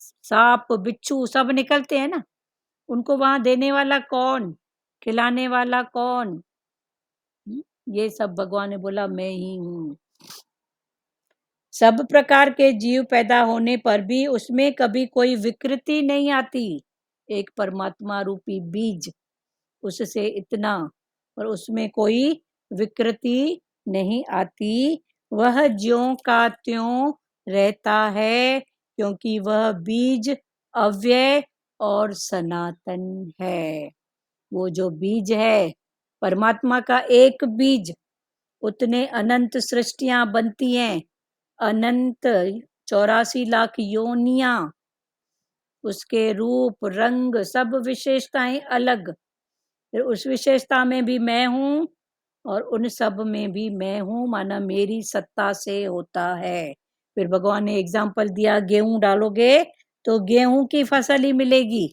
सांप बिच्छू सब निकलते हैं ना। उनको वहां देने वाला कौन, खिलाने वाला कौन? ये सब भगवान ने बोला मैं ही हूँ। सब प्रकार के जीव पैदा होने पर भी उसमें कभी कोई विकृति नहीं आती। एक परमात्मा रूपी बीज, उससे इतना, और उसमें कोई विकृति नहीं आती। वह ज्यों का त्यों रहता है, क्योंकि वह बीज अव्यय और सनातन है। वो जो बीज है, परमात्मा का एक बीज, उतने अनंत सृष्टियां बनती हैं, अनंत 84 लाख योनियां, उसके रूप रंग सब विशेषताएं अलग। फिर उस विशेषता में भी मैं हूँ और उन सब में भी मैं हूँ, माना मेरी सत्ता से होता है। फिर भगवान ने एग्जाम्पल दिया, गेहूं डालोगे तो गेहूं की फसल ही मिलेगी,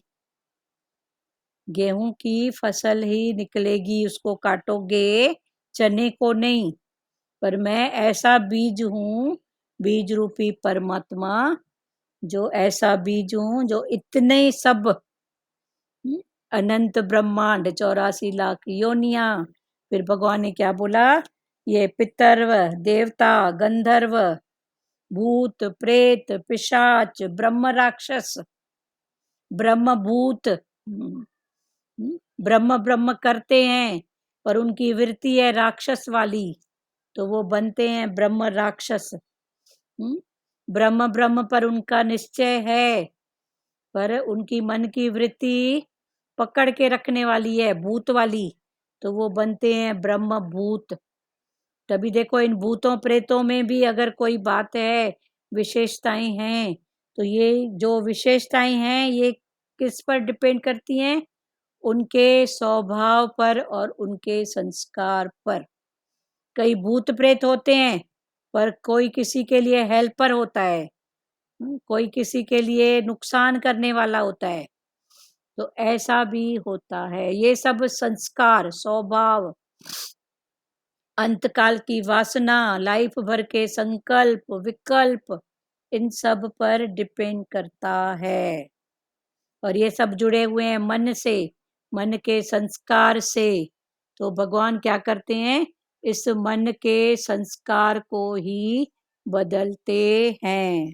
गेहूं की फसल ही निकलेगी, उसको काटोगे, चने को नहीं। पर मैं ऐसा बीज हूँ, बीज रूपी परमात्मा, जो ऐसा बीज हूँ जो इतने सब अनंत ब्रह्मांड 84 लाख योनिया। फिर भगवान ने क्या बोला, ये पितर्व देवता गंधर्व भूत प्रेत पिशाच ब्रह्म राक्षस ब्रह्म भूत, ब्रह्म ब्रह्म करते हैं पर उनकी वृत्ति है राक्षस वाली, तो वो बनते हैं ब्रह्म राक्षस। ब्रह्म ब्रह्म पर उनका निश्चय है, पर उनकी मन की वृत्ति पकड़ के रखने वाली है भूत वाली, तो वो बनते हैं ब्रह्म भूत। तभी देखो इन भूतों प्रेतों में भी अगर कोई बात है, विशेषताएं हैं, तो ये जो विशेषताएं हैं ये किस पर डिपेंड करती हैं? उनके स्वभाव पर और उनके संस्कार पर। कई भूत प्रेत होते हैं पर कोई किसी के लिए हेल्पर होता है, कोई किसी के लिए नुकसान करने वाला होता है, तो ऐसा भी होता है। ये सब संस्कार, स्वभाव, अंतकाल की वासना, लाइफ भर के संकल्प विकल्प, इन सब पर डिपेंड करता है। और ये सब जुड़े हुए हैं मन से, मन के संस्कार से। तो भगवान क्या करते हैं, इस मन के संस्कार को ही बदलते हैं।